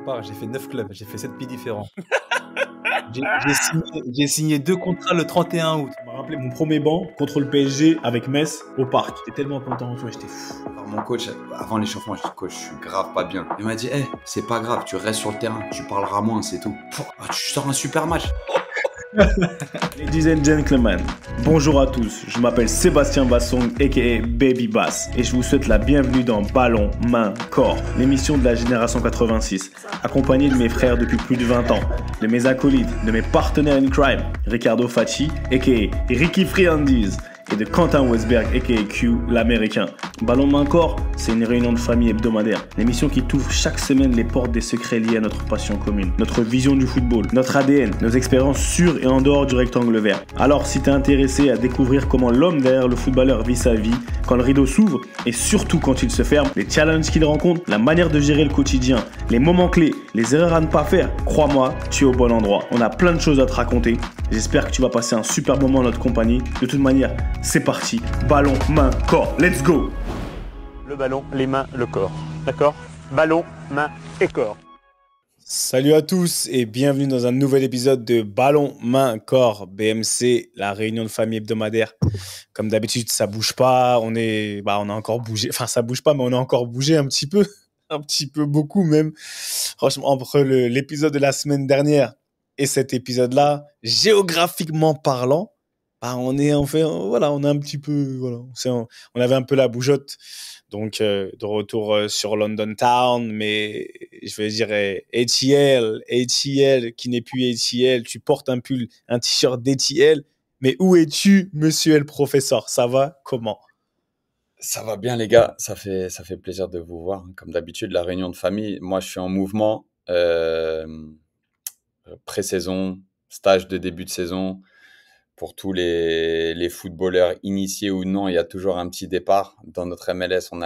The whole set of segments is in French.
part, j'ai fait 9 clubs, j'ai fait 7 pays différents. J'ai signé 2 contrats le 31 août. Je me rappelais mon premier banc contre le PSG avec Metz au parc. J'étais tellement content, tu vois, j'étais fou. Alors, mon coach, avant l'échauffement, je dis coach, je suis grave pas bien. Il m'a dit, hey, c'est pas grave, tu restes sur le terrain, tu parleras moins, c'est tout. Tu sors un super match. Ladies and gentlemen, bonjour à tous, je m'appelle Sébastien Bassong aka Baby Bass et je vous souhaite la bienvenue dans Ballon, Main, Corps, l'émission de la génération 86, accompagné de mes frères depuis plus de 20 ans, de mes acolytes, de mes partenaires in crime, Ricardo Facci aka Ricky Friandise et de Quentin Westberg aka Q l'américain. Ballon, Main, Corps, c'est une réunion de famille hebdomadaire, l'émission qui t'ouvre chaque semaine les portes des secrets liés à notre passion commune, notre vision du football, notre ADN, nos expériences sur et en dehors du rectangle vert. Alors si t'es intéressé à découvrir comment l'homme derrière le footballeur vit sa vie, quand le rideau s'ouvre et surtout quand il se ferme, les challenges qu'il rencontre, la manière de gérer le quotidien, les moments clés, les erreurs à ne pas faire, crois-moi, tu es au bon endroit. On a plein de choses à te raconter. J'espère que tu vas passer un super moment en notre compagnie. De toute manière, c'est parti. Ballon, main, corps. Let's go! Le ballon, les mains, le corps. D'accord? Ballon, main et corps. Salut à tous et bienvenue dans un nouvel épisode de Ballon, Main, Corps, BMC, la réunion de famille hebdomadaire. Comme d'habitude, ça bouge pas, on a encore bougé, enfin ça bouge pas, mais on a encore bougé un petit peu beaucoup même. Franchement, entre l'épisode de la semaine dernière et cet épisode-là, géographiquement parlant, on avait un peu la bougeotte. Donc, de retour sur London Town, mais je vais dire ATL qui n'est plus ATL. Tu portes un t-shirt d'ATL, mais où es-tu, monsieur le professeur? Ça va? Comment? Ça va bien, les gars. Ça fait plaisir de vous voir. Comme d'habitude, la réunion de famille. Moi, je suis en mouvement. Pré-saison, stage de début de saison. Pour tous les footballeurs initiés ou non, il y a toujours un petit départ. Dans notre MLS, on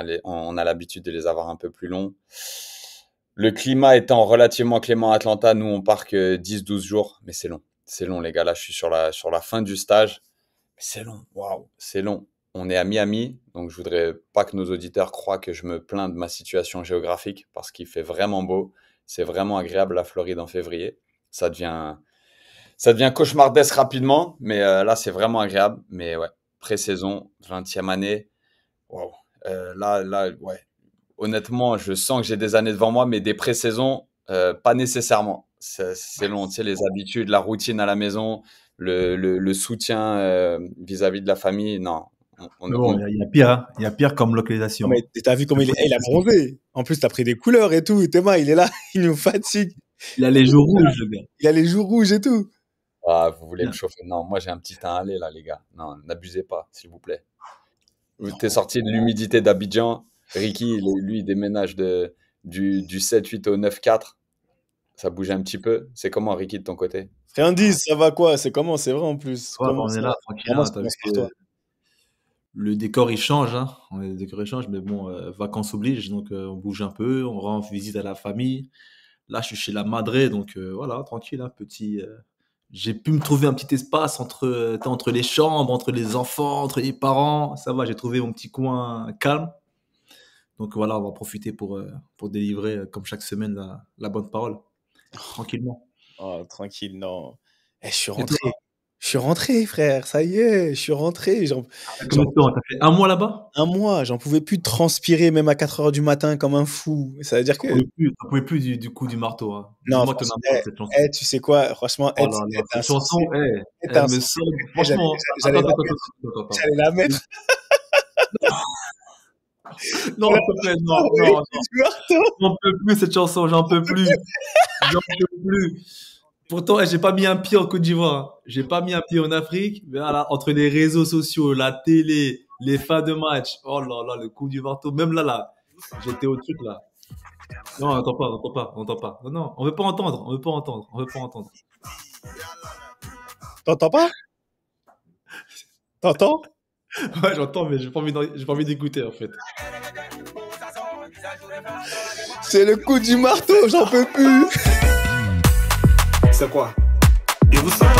a l'habitude de les avoir un peu plus longs. Le climat étant relativement clément à Atlanta, nous, on part que 10-12 jours. Mais c'est long. C'est long, les gars. Là, je suis sur la fin du stage. Mais c'est long. Waouh, c'est long. On est à Miami. Donc, je voudrais pas que nos auditeurs croient que je me plains de ma situation géographique parce qu'il fait vraiment beau. C'est vraiment agréable, la Floride, en février. Ça devient cauchemardesque rapidement, mais là, c'est vraiment agréable. Mais ouais, pré-saison, 20e année. Wow. Ouais. Honnêtement, je sens que j'ai des années devant moi, mais des pré-saisons, pas nécessairement. C'est long, tu sais, les habitudes, la routine à la maison, le soutien vis-à-vis de la famille. Non. Il y a pire, hein. Il y a pire comme localisation. Mais t'as vu comment il a bronzé. En plus, t'as pris des couleurs et tout. Théma, il est là, il nous fatigue. Il a les joues rouges, le gars. Il a les joues rouges et tout. Ah, vous voulez me chauffer? Non, moi j'ai un petit teint à lait là, les gars. Non, n'abusez pas, s'il vous plaît. T'es sorti de l'humidité d'Abidjan. Ricky, lui, il déménage du 7-8 au 9-4. Ça bouge un petit peu. C'est comment, Ricky, de ton côté? Friandise, ça va quoi? C'est comment? C'est vrai en plus. Ouais, on est là, tranquille. Le décor, il change. Hein. Le décor, il change, mais bon, vacances obligent. Donc, on bouge un peu, on rend visite à la famille. Là, je suis chez la Madré, donc voilà, tranquille, hein, petit. J'ai pu me trouver un petit espace entre les chambres, entre les enfants, entre les parents. Ça va, j'ai trouvé mon petit coin calme. Donc voilà, on va profiter pour délivrer, comme chaque semaine, la bonne parole. Tranquillement. Oh, tranquille, non. Je suis rentré, frère. Ça y est, je suis rentré. Combien de temps? T'as fait un mois là-bas? Un mois. J'en pouvais plus de transpirer, même à 4h du matin, comme un fou. Ça veut dire que... T'en pouvais plus du coup du marteau. Hein. Non, tu sais quoi? Franchement, cette chanson, elle me sort... Franchement, j'allais la mettre. Non, s'il te plaît, non. J'en peux plus, cette chanson. J'en peux plus. Pourtant, j'ai pas mis un pied en Côte d'Ivoire. J'ai pas mis un pied en Afrique. Mais voilà, entre les réseaux sociaux, la télé, les fins de match. Oh là là, le coup du marteau. Même là, j'étais au truc là. Non, on entend pas. Non, on veut pas entendre. T'entends pas? T'entends? Ouais, j'entends, mais j'ai pas envie d'écouter en fait. C'est le coup du marteau, j'en peux plus. C'est quoi? Et vous savez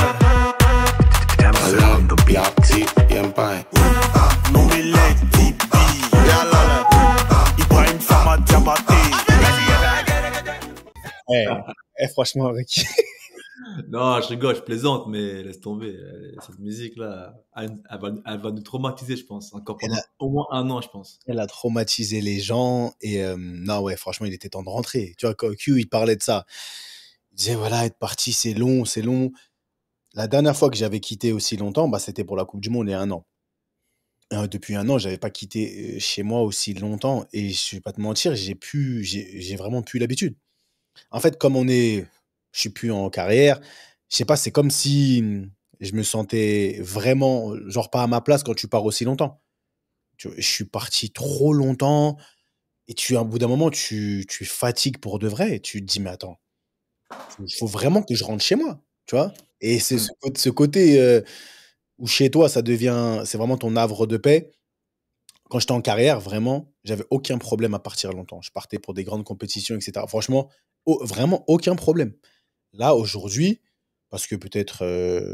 Eh, franchement, Ricky. Non, je rigole, je plaisante, mais laisse tomber. Cette musique-là, elle va nous traumatiser, je pense. Encore Elle a, pendant au moins un an, je pense. elle a traumatisé les gens. Et non, ouais, franchement, il était temps de rentrer. Tu vois, quand Q, il parlait de ça. Il disait, voilà, être parti, c'est long, c'est long. La dernière fois que j'avais quitté aussi longtemps, bah, c'était pour la Coupe du Monde il y a un an. Depuis un an, j'avais pas quitté chez moi aussi longtemps. Et je vais pas te mentir, j'ai vraiment plus l'habitude. En fait, je suis plus en carrière. Je sais pas, c'est comme si je me sentais vraiment, genre pas à ma place quand tu pars aussi longtemps. Je suis parti trop longtemps et au bout d'un moment, tu fatigues pour de vrai. Et tu te dis, mais attends, il faut vraiment que je rentre chez moi, tu vois? Et c'est Mm. ce côté où chez toi, c'est vraiment ton havre de paix. Quand j'étais en carrière, vraiment, j'avais aucun problème à partir longtemps. Je partais pour des grandes compétitions, etc. Franchement, vraiment aucun problème. Là, aujourd'hui, parce que peut-être,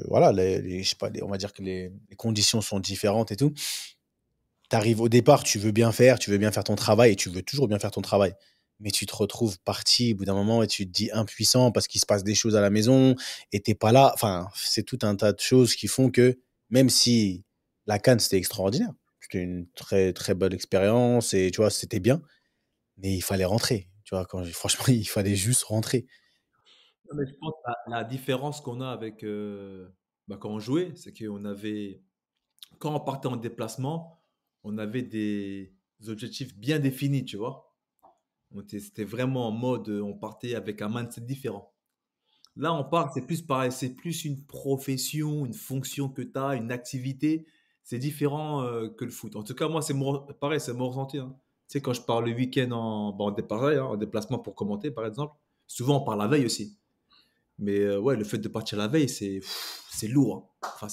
voilà, je sais pas, on va dire que les conditions sont différentes et tout. Tu arrives au départ, tu veux bien faire ton travail et tu veux toujours bien faire ton travail. Mais tu te retrouves parti au bout d'un moment et tu te dis impuissant parce qu'il se passe des choses à la maison et t'es pas là. Enfin, c'est tout un tas de choses qui font que même si la CAN, c'était extraordinaire, c'était une très, très bonne expérience et tu vois, c'était bien, mais il fallait rentrer. Tu vois, franchement, il fallait juste rentrer. Non, mais je pense que la différence qu'on a avec bah, quand on jouait, c'est qu'on avait, quand on partait en déplacement, on avait des objectifs bien définis, tu vois. C'était vraiment en mode, on partait avec un mindset différent. Là, on part, c'est plus pareil, c'est plus une profession, une fonction que tu as, une activité. C'est différent que le foot. En tout cas, moi, pareil, c'est mon ressenti, hein. Tu sais, quand je pars le week-end pareil, hein, en déplacement pour commenter, par exemple, souvent on part la veille aussi. Mais ouais, le fait de partir la veille, c'est lourd, hein. Enfin,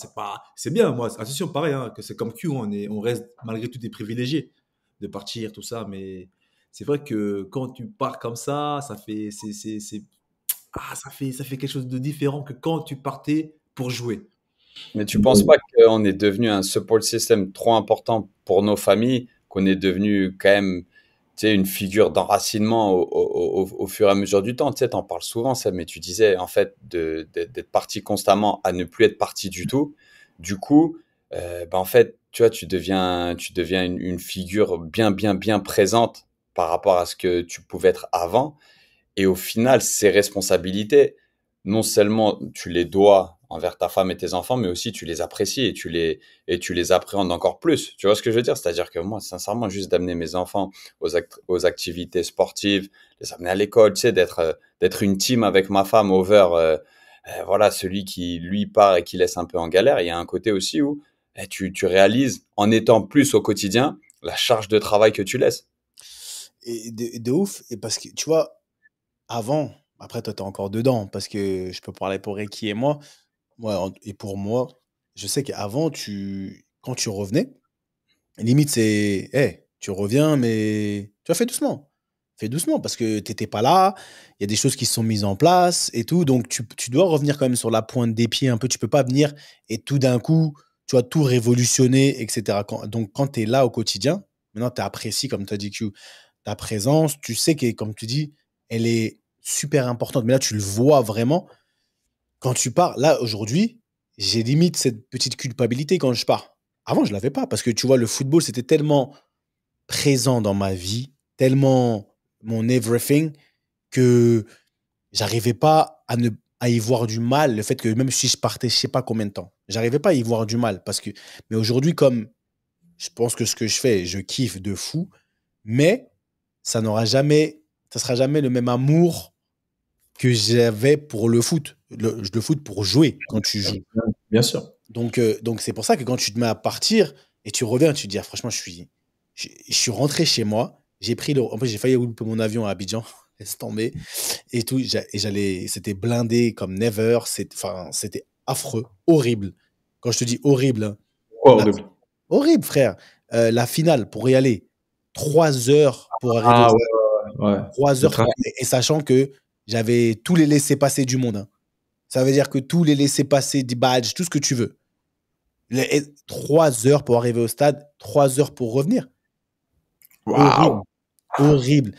c'est bien, moi. Attention, pareil, hein, que c'est comme Q, on reste malgré tout des privilégiés de partir, tout ça. Mais c'est vrai que quand tu pars comme ça fait, ça fait quelque chose de différent que quand tu partais pour jouer. Mais tu penses pas qu'on est devenu un support system trop important pour nos familles, qu'on est devenu quand même, tu sais, une figure d'enracinement au fur et à mesure du temps? Tu sais, t'en parles souvent, ça, mais tu disais, en fait, d'être parti constamment à ne plus être parti du tout. Du coup, bah, en fait, tu vois, tu deviens une figure bien, bien, bien présente par rapport à ce que tu pouvais être avant. Et au final, ces responsabilités, non seulement tu les dois envers ta femme et tes enfants, mais aussi tu les apprécies et tu les appréhendes encore plus. Tu vois ce que je veux dire? C'est-à-dire que moi, sincèrement, juste d'amener mes enfants aux activités sportives, les amener à l'école, tu sais, d'être une team avec ma femme over, voilà, celui qui lui part et qui laisse un peu en galère. Il y a un côté aussi où tu réalises, en étant plus au quotidien, la charge de travail que tu laisses. Et de ouf. Et parce que, tu vois, avant, après, toi, t'es encore dedans, parce que je peux parler pour Ricky et moi. Et pour moi, je sais qu'avant, quand tu revenais, limite, c'est, hey, tu reviens, mais tu as fait doucement. Fais doucement, parce que t'étais pas là, il y a des choses qui se sont mises en place et tout, donc tu dois revenir quand même sur la pointe des pieds un peu. Tu peux pas venir et tout d'un coup, tu vas tout révolutionner, etc. Donc, quand tu es là au quotidien, maintenant, tu apprécies, comme tu as dit, Q, ta présence, tu sais que, comme tu dis, elle est super importante. Mais là, tu le vois vraiment. Quand tu pars, là, aujourd'hui, j'ai limite cette petite culpabilité quand je pars. Avant, je l'avais pas, parce que tu vois, le football, c'était tellement présent dans ma vie, tellement mon everything, que j'arrivais pas à y voir du mal. Le fait que même si je partais, je sais pas combien de temps, j'arrivais pas à y voir du mal. Mais aujourd'hui, comme je pense que ce que je fais, je kiffe de fou, mais ça sera jamais le même amour que j'avais pour le foot. Le foot pour jouer quand tu joues. Bien sûr. Donc c'est pour ça que quand tu te mets à partir et tu reviens, tu te dis, ah, franchement, je suis rentré chez moi. En plus, j'ai failli louper mon avion à Abidjan. Laisse tomber. Et tout. C'était blindé comme never. Enfin, c'était affreux, horrible. Quand je te dis horrible, hein, Quoi, la- horrible. horrible, frère. La finale, pour y aller, 3 heures pour arriver au Ah stade. ouais, ouais. 3 Le heures trafic. et sachant que j'avais tous les laissés-passer du monde, hein. Ça veut dire que tous les laissés-passer, des badges, tout ce que tu veux. 3 heures pour arriver au stade, 3 heures pour revenir. Horrible. Waouh. Horrible.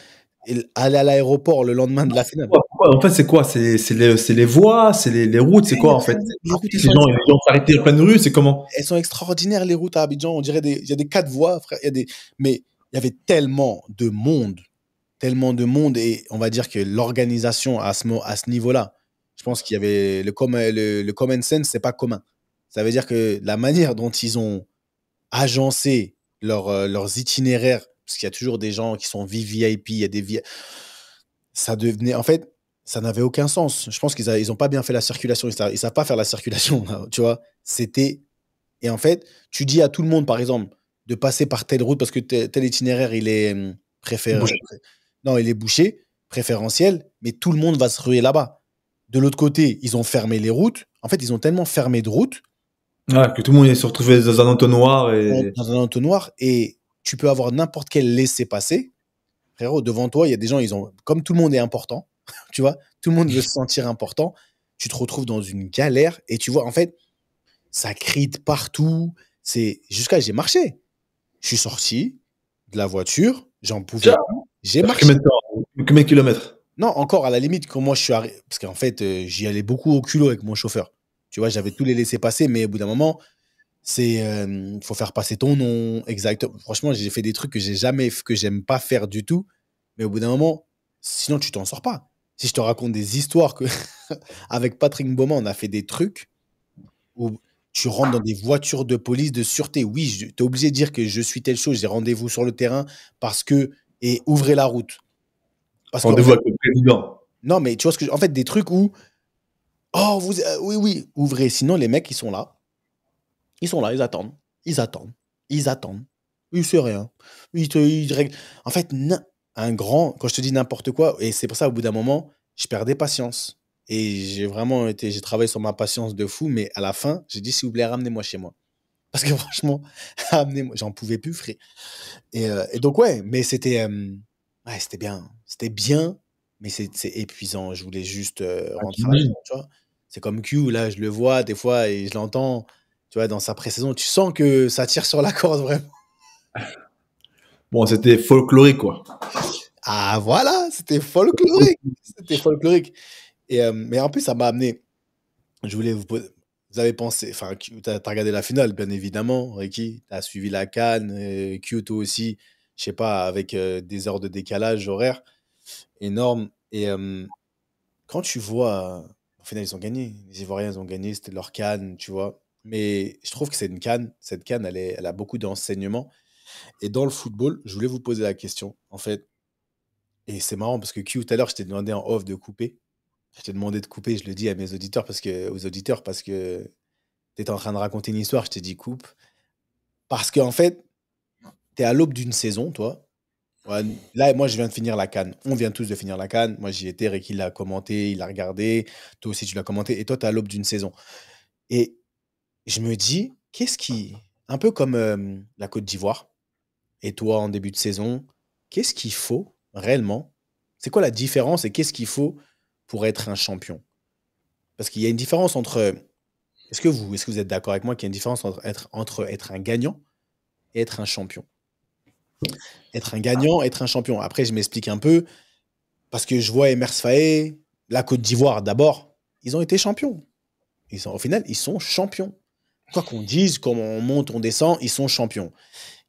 Et aller à l'aéroport le lendemain de la finale. Ouais, en fait, c'est quoi? C'est les voies, c'est les routes, c'est quoi en fait? Les routes, Les gens s'arrêter en pleine rue, c'est comment? elles sont extraordinaires, les routes à Abidjan. On dirait il y a des 4 voies, frère. Mais il y avait tellement de monde, et on va dire que l'organisation à ce niveau-là, je pense qu'il y avait le common sense, c'est pas commun. Ça veut dire que la manière dont ils ont agencé leurs itinéraires, parce qu'il y a toujours des gens qui sont VIP, il y a ça devenait, en fait, ça n'avait aucun sens. Je pense qu'ils ont pas bien fait la circulation, ils savent pas faire la circulation, là, tu vois. Et en fait, tu dis à tout le monde, par exemple, de passer par telle route parce que tel itinéraire, il est Bouché. non, il est bouché, préférentiel, mais tout le monde va se ruer là-bas. De l'autre côté, ils ont fermé les routes. En fait, ils ont tellement fermé de routes Ouais, que tout le monde se retrouvé dans un entonnoir et dans un entonnoir, et tu peux avoir n'importe quel laissez-passer. Frérot, devant toi, il y a des gens, comme tout le monde est important, tu vois, tout le monde veut se sentir important, tu te retrouves dans une galère, et tu vois, en fait, ça crie de partout. J'ai marché. Je suis sorti de la voiture, j'en pouvais Tiens, plus. J'ai ça fait marché. combien de temps? Combien de kilomètres? Non, encore à la limite, quand moi je suis arrivé, parce qu'en fait, j'y allais beaucoup au culot avec mon chauffeur. Tu vois, j'avais tous les laissés passer, mais au bout d'un moment, faut faire passer ton nom, exactement. Franchement, j'ai fait des trucs que j'aime pas faire du tout, mais au bout d'un moment, sinon tu t'en sors pas. Si je te raconte des histoires que avec Patrick Baumann, on a fait des trucs où tu rentres dans des voitures de police, de sûreté. Oui, tu es obligé de dire que je suis telle chose, j'ai rendez-vous sur le terrain parce que, et ouvrez la route. Parce que, en Rendez-vous fait, avec le président. non, mais tu vois en fait, des trucs où, oh, oui, oui, ouvrez. Sinon, les mecs, ils sont là. Ils sont là, ils attendent. Ils attendent. Ils attendent. Ils savent rien. Ils règlent. En fait, quand je te dis n'importe quoi, et c'est pour ça, au bout d'un moment, je perdais patience. Et j'ai travaillé sur ma patience de fou, mais à la fin, j'ai dit, s'il vous plaît, ramenez-moi chez moi. Parce que franchement, ramenez-moi, j'en pouvais plus, frère. Et donc, ouais, mais ouais, c'était bien. C'était bien, mais c'est épuisant. Je voulais juste rentrer à la maison, tu vois. C'est comme Q, là, je le vois des fois et je l'entends, tu vois, dans sa pré-saison. Tu sens que ça tire sur la corde, vraiment. Bon, c'était folklorique, quoi. Ah, voilà, c'était folklorique. C'était folklorique. Mais en plus, ça m'a amené. Je voulais vous poser. Vous avez pensé. Enfin, t'as regardé la finale, bien évidemment, Ricky. T'as suivi la CAN. Q, toi aussi. Je sais pas, avec des heures de décalage horaire énorme. Et quand tu vois. Au final, ils ont gagné. Les Ivoiriens, ils ont gagné. C'était leur CAN, tu vois. Mais je trouve que c'est une CAN. Cette CAN, elle a beaucoup d'enseignements. Et dans le football, je voulais vous poser la question, en fait. Et c'est marrant parce que Q, tout à l'heure, je t'ai demandé en off de couper. Je t'ai demandé de couper, je le dis aux auditeurs, parce que tu étais en train de raconter une histoire, je t'ai dit coupe. Parce qu'en fait, tu es à l'aube d'une saison, toi. Ouais, là, moi, je viens de finir la CAN. On vient tous de finir la CAN. Moi, j'y étais, Ricky l'a commenté, il l'a regardé. Toi aussi, tu l'as commenté. Et toi, tu es à l'aube d'une saison. Et je me dis, un peu comme la Côte d'Ivoire, et toi, en début de saison, qu'est-ce qu'il faut réellement? C'est quoi la différence et qu'est-ce qu'il faut pour être un champion? Parce qu'il y a une différence entre. Est-ce que vous êtes d'accord avec moi qu'il y a une différence entre être un gagnant et être un champion? Être un gagnant, être un champion. Après, je m'explique un peu, parce que je vois Emers Faé, la Côte d'Ivoire d'abord, ils ont été champions. Au final, ils sont champions. Quoi qu'on dise, comment on monte, on descend, ils sont champions.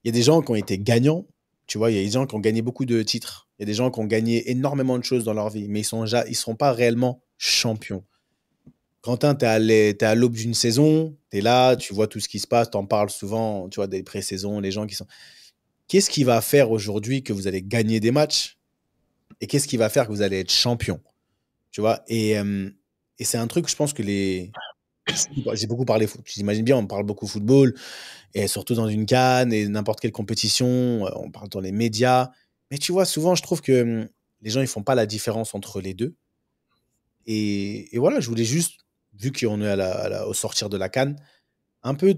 Il y a des gens qui ont été gagnants, tu vois, il y a des gens qui ont gagné beaucoup de titres. Il y a des gens qui ont gagné énormément de choses dans leur vie, mais ils sont pas réellement champions. Quentin, t'es à l'aube d'une saison, tu es là, tu vois tout ce qui se passe, t'en parles souvent, tu vois, des pré-saisons, les gens qui sont. Qu'est-ce qui va faire aujourd'hui que vous allez gagner des matchs? Et qu'est-ce qui va faire que vous allez être champion? Tu vois? Et c'est un truc, je pense que j'ai beaucoup parlé foot. J'imagine bien, on parle beaucoup football, et surtout dans une CAN et n'importe quelle compétition, on parle dans les médias. Mais tu vois, souvent, je trouve que les gens, ils font pas la différence entre les deux. Et voilà, je voulais juste, vu qu'on est au sortir de la CAN, un peu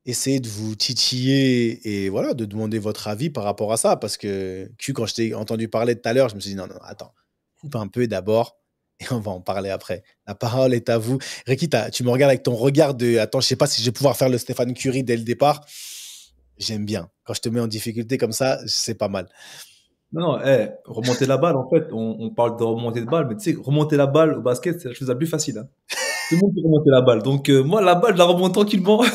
essayer de vous titiller et voilà, de demander votre avis par rapport à ça. Parce que, quand je t'ai entendu parler tout à l'heure, je me suis dit, non, non, attends, coupe un peu d'abord et on va en parler après. La parole est à vous. Ricky, tu me regardes avec ton regard de, attends, je sais pas si je vais pouvoir faire le Stéphane Curie dès le départ. J'aime bien. Quand je te mets en difficulté comme ça, c'est pas mal. Non, non, remonter la balle, en fait, on parle de remonter de balle, mais tu sais, remonter la balle au basket, c'est la chose la plus facile, hein. Tout le monde peut remonter la balle. Donc, moi, la balle, je la remonte tranquillement. Tu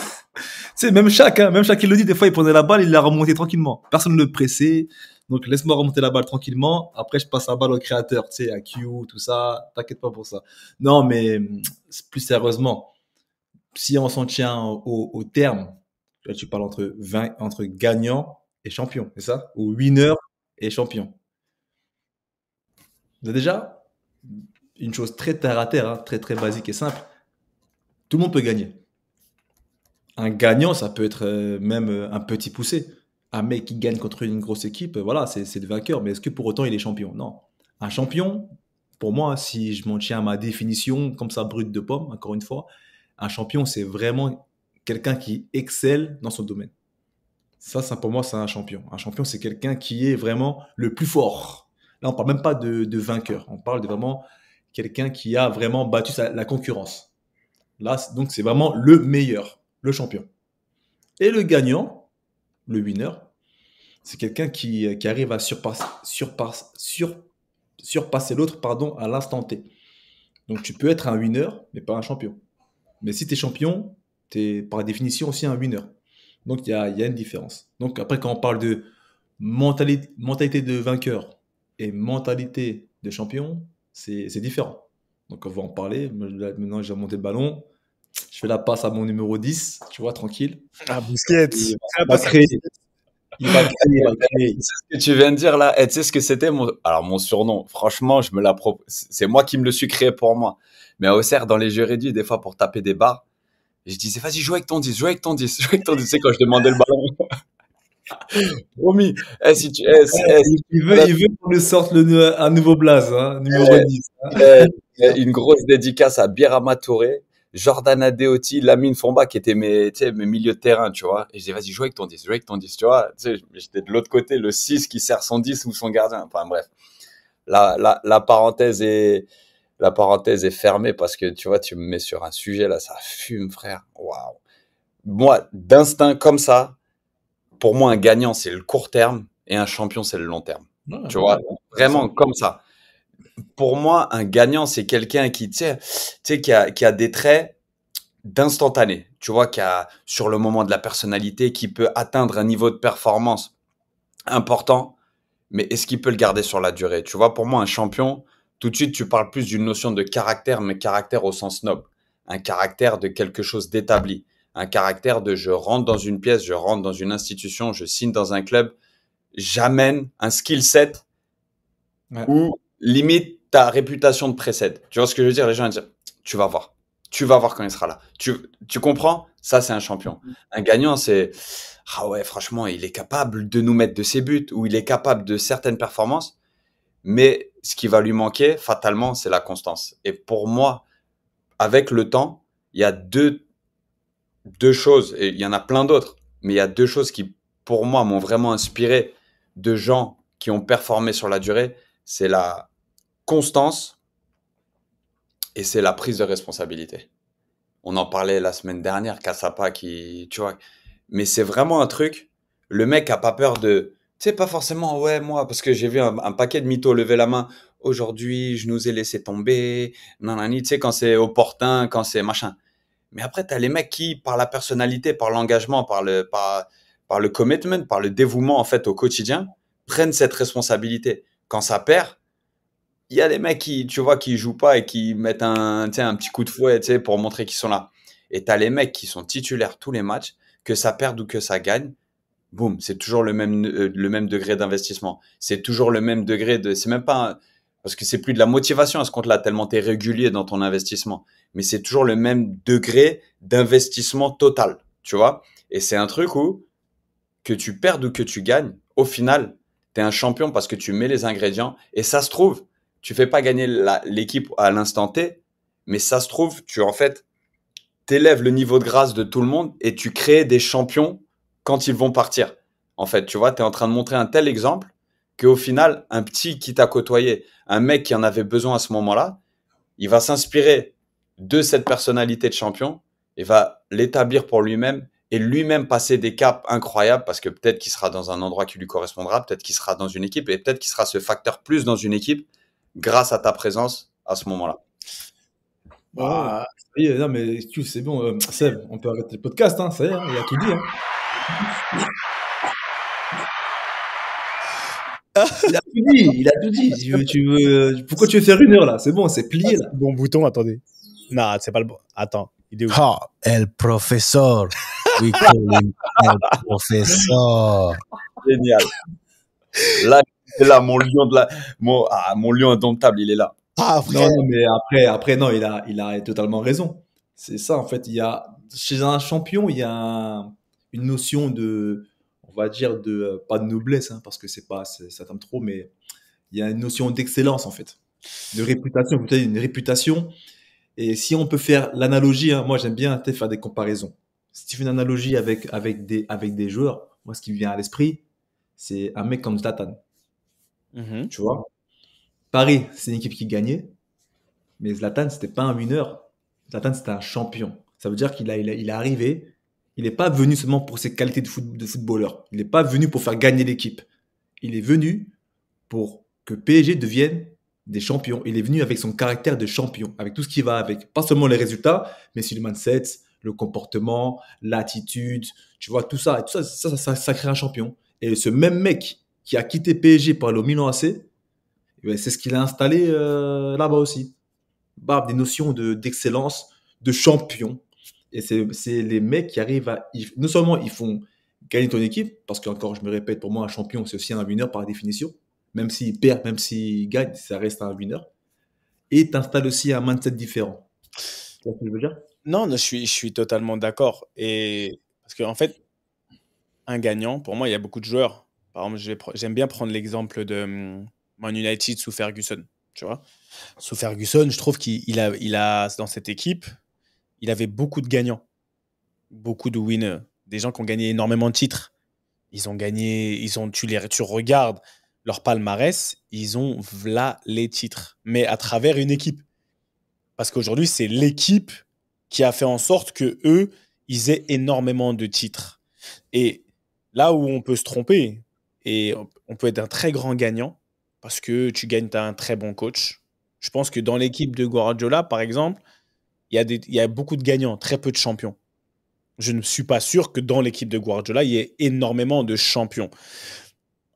sais, même chaque, il le dit, des fois, il prenait la balle, il la remontait tranquillement. Personne ne le pressait. Donc, laisse-moi remonter la balle tranquillement. Après, je passe la balle au créateur, tu sais, à Q, tout ça. T'inquiète pas pour ça. Non, mais plus sérieusement, si on s'en tient au terme, là, tu parles entre gagnant et champion, c'est ça? Ou winner et champion. Déjà, une chose très terre à terre, hein, très très basique et simple, tout le monde peut gagner. Un gagnant, ça peut être même un petit poussé. Un mec qui gagne contre une grosse équipe, voilà, c'est le vainqueur. Mais est-ce que pour autant il est champion? Non. Un champion, pour moi, si je m'en tiens à ma définition, comme ça, brute de pomme, encore une fois, un champion, c'est vraiment quelqu'un qui excelle dans son domaine. Ça, pour moi, c'est un champion. Un champion, c'est quelqu'un qui est vraiment le plus fort. Là, on parle même pas de vainqueur. On parle de vraiment quelqu'un qui a vraiment battu la concurrence. Là, donc, c'est vraiment le meilleur, le champion. Et le gagnant, le winner, c'est quelqu'un qui arrive à surpasser l'autre, pardon, à l'instant T. Donc, tu peux être un winner, mais pas un champion. Mais si tu es champion, tu es par définition aussi un winner. Donc, il y a une différence. Donc, après, quand on parle de mentalité de vainqueur et mentalité de champion, c'est différent. Donc, on va en parler. Maintenant, j'ai remonté le ballon. Je fais la passe à mon numéro 10, tu vois, tranquille. Ah, Busquets. Il va créer. Il va créer, il va créer. C'est ce que tu viens de dire là. Et tu sais ce que c'était alors mon surnom. Franchement, c'est moi qui me le suis créé pour moi. Mais à Auxerre, dans les jeux réduits, des fois pour taper des barres, je disais vas-y, joue avec ton 10, joue avec ton 10, joue avec ton 10. Tu sais quand je demandais le ballon. Promis. Si tu, Il veut qu'on lui sorte un nouveau blaze, hein, numéro 10. une grosse dédicace à Birama Touré, Jordan Adeoti, Lamine Fomba qui étaient mes milieux de terrain, tu vois. Et je dis, vas-y, joue avec ton 10, joue avec ton 10, tu vois. Tu sais, j'étais de l'autre côté, le 6 qui sert son 10 ou son gardien. Enfin, bref. La parenthèse est fermée parce que, tu vois, tu me mets sur un sujet, là, ça fume, frère. Waouh. Moi, d'instinct comme ça, pour moi, un gagnant, c'est le court terme et un champion, c'est le long terme. Ouais, Tu vois, ouais, vraiment comme ça. Pour moi, un gagnant, c'est quelqu'un qui, tu sais, qui a des traits d'instantané. Tu vois, qui a, sur le moment de la personnalité, qui peut atteindre un niveau de performance important, mais est-ce qu'il peut le garder sur la durée? Tu vois, pour moi, un champion, tout de suite, tu parles plus d'une notion de caractère, mais caractère au sens noble. Un caractère de quelque chose d'établi. Un caractère de je rentre dans une pièce, je rentre dans une institution, je signe dans un club, j'amène un skill set ouais. où limite ta réputation te précède. Tu vois ce que je veux dire? Les gens vont dire, tu vas voir. Tu vas voir quand il sera là. Tu comprends? Ça, c'est un champion. Un gagnant, c'est, ah ouais, franchement, il est capable de nous mettre de ses buts ou il est capable de certaines performances. Mais ce qui va lui manquer, fatalement, c'est la constance. Et pour moi, avec le temps, il y a deux choses, et il y en a plein d'autres, mais il y a deux choses qui, pour moi, m'ont vraiment inspiré de gens qui ont performé sur la durée. C'est la constance et c'est la prise de responsabilité. On en parlait la semaine dernière, Kassapa qui, tu vois, mais c'est vraiment un truc, le mec a pas peur de, tu sais, pas forcément, ouais, moi, parce que j'ai vu un paquet de mythos lever la main, aujourd'hui, je nous ai laissé tomber, nanani, tu sais, quand c'est opportun, quand c'est machin. Mais après, t'as les mecs qui, par la personnalité, par l'engagement, par le commitment, par le dévouement, en fait, au quotidien, prennent cette responsabilité. Quand ça perd, il y a des mecs qui, tu vois, qui jouent pas et qui mettent un petit coup de fouet, tu sais, pour montrer qu'ils sont là. Et t'as les mecs qui sont titulaires tous les matchs, que ça perde ou que ça gagne. Boum, c'est toujours le même degré d'investissement. C'est toujours le même degré c'est même pas, parce que c'est plus de la motivation à ce compte-là, tellement t'es régulier dans ton investissement. Mais c'est toujours le même degré d'investissement total, tu vois. Et c'est un truc où, que tu perdes ou que tu gagnes, au final, t'es un champion parce que tu mets les ingrédients. Et ça se trouve, tu fais pas gagner l'équipe à l'instant T, mais ça se trouve, en fait, t'élèves le niveau de grâce de tout le monde et tu crées des champions quand ils vont partir. En fait, tu vois, tu es en train de montrer un tel exemple qu'au final, un petit qui t'a côtoyé, un mec qui en avait besoin à ce moment-là, il va s'inspirer de cette personnalité de champion et va l'établir pour lui-même et lui-même passer des caps incroyables parce que peut-être qu'il sera dans un endroit qui lui correspondra, peut-être qu'il sera dans une équipe et peut-être qu'il sera ce facteur plus dans une équipe grâce à ta présence à ce moment-là. Bah, ça y est, non, mais c'est bon, Seb, on peut arrêter le podcast, hein, ça y est, hein, il a tout dit. Hein. Il a tout dit, il a tout dit. Pourquoi tu veux faire 1 heure là? C'est bon, c'est plié là. Bon bouton, attendez. Non, c'est pas le bon. Attends, il est où? Ah, El Professeur. We call him El Professeur. Génial. Là, c'est là mon lion mon lion indomptable, il est là. Ah, frère. Non, mais après, non, il a totalement raison. C'est ça, en fait, chez un champion, il y a une notion de, on va dire, pas de noblesse, hein, parce que ça tombe trop, mais il y a une notion d'excellence, en fait. De réputation, vous savez, une réputation. Et si on peut faire l'analogie, hein, moi, j'aime bien faire des comparaisons. Si tu fais une analogie avec des joueurs, moi, ce qui me vient à l'esprit, c'est un mec comme Zlatan. Tu vois? Paris, c'est une équipe qui gagnait, mais Zlatan, c'était pas un winner. Zlatan, c'était un champion. Ça veut dire qu'il est arrivé, il n'est pas venu seulement pour ses qualités de footballeur. Il n'est pas venu pour faire gagner l'équipe. Il est venu pour que PSG devienne des champions. Il est venu avec son caractère de champion, avec tout ce qui va avec. Pas seulement les résultats, mais sur le mindset, le comportement, l'attitude, tu vois, tout ça. Et tout ça crée un champion. Et ce même mec qui a quitté PSG pour aller au Milan AC, c'est ce qu'il a installé là-bas aussi. Des notions d'excellence, de champion. Et c'est les mecs qui arrivent non seulement ils font gagner ton équipe, parce qu'encore, je me répète, pour moi, un champion, c'est aussi un winner par définition. Même s'il perd, même s'il gagne, ça reste un winner. Et tu installes aussi un mindset différent. Tu vois ce que je veux dire? Non, je suis totalement d'accord. Et parce qu'en fait, un gagnant, pour moi, il y a beaucoup de joueurs. Par exemple, j'aime bien prendre l'exemple de Man United sous Ferguson. Tu vois, sous Ferguson, je trouve qu'il a dans cette équipe, il avait beaucoup de gagnants, beaucoup de winners, des gens qui ont gagné énormément de titres. Ils ont gagné, tu regardes leur palmarès, ils ont v'là les titres, mais à travers une équipe. Parce qu'aujourd'hui, c'est l'équipe qui a fait en sorte que eux, ils aient énormément de titres. Et là où on peut se tromper, et on peut être un très grand gagnant, parce que tu gagnes, tu as un très bon coach. Je pense que dans l'équipe de Guardiola, par exemple, il y a beaucoup de gagnants, très peu de champions. Je ne suis pas sûr que dans l'équipe de Guardiola, il y ait énormément de champions.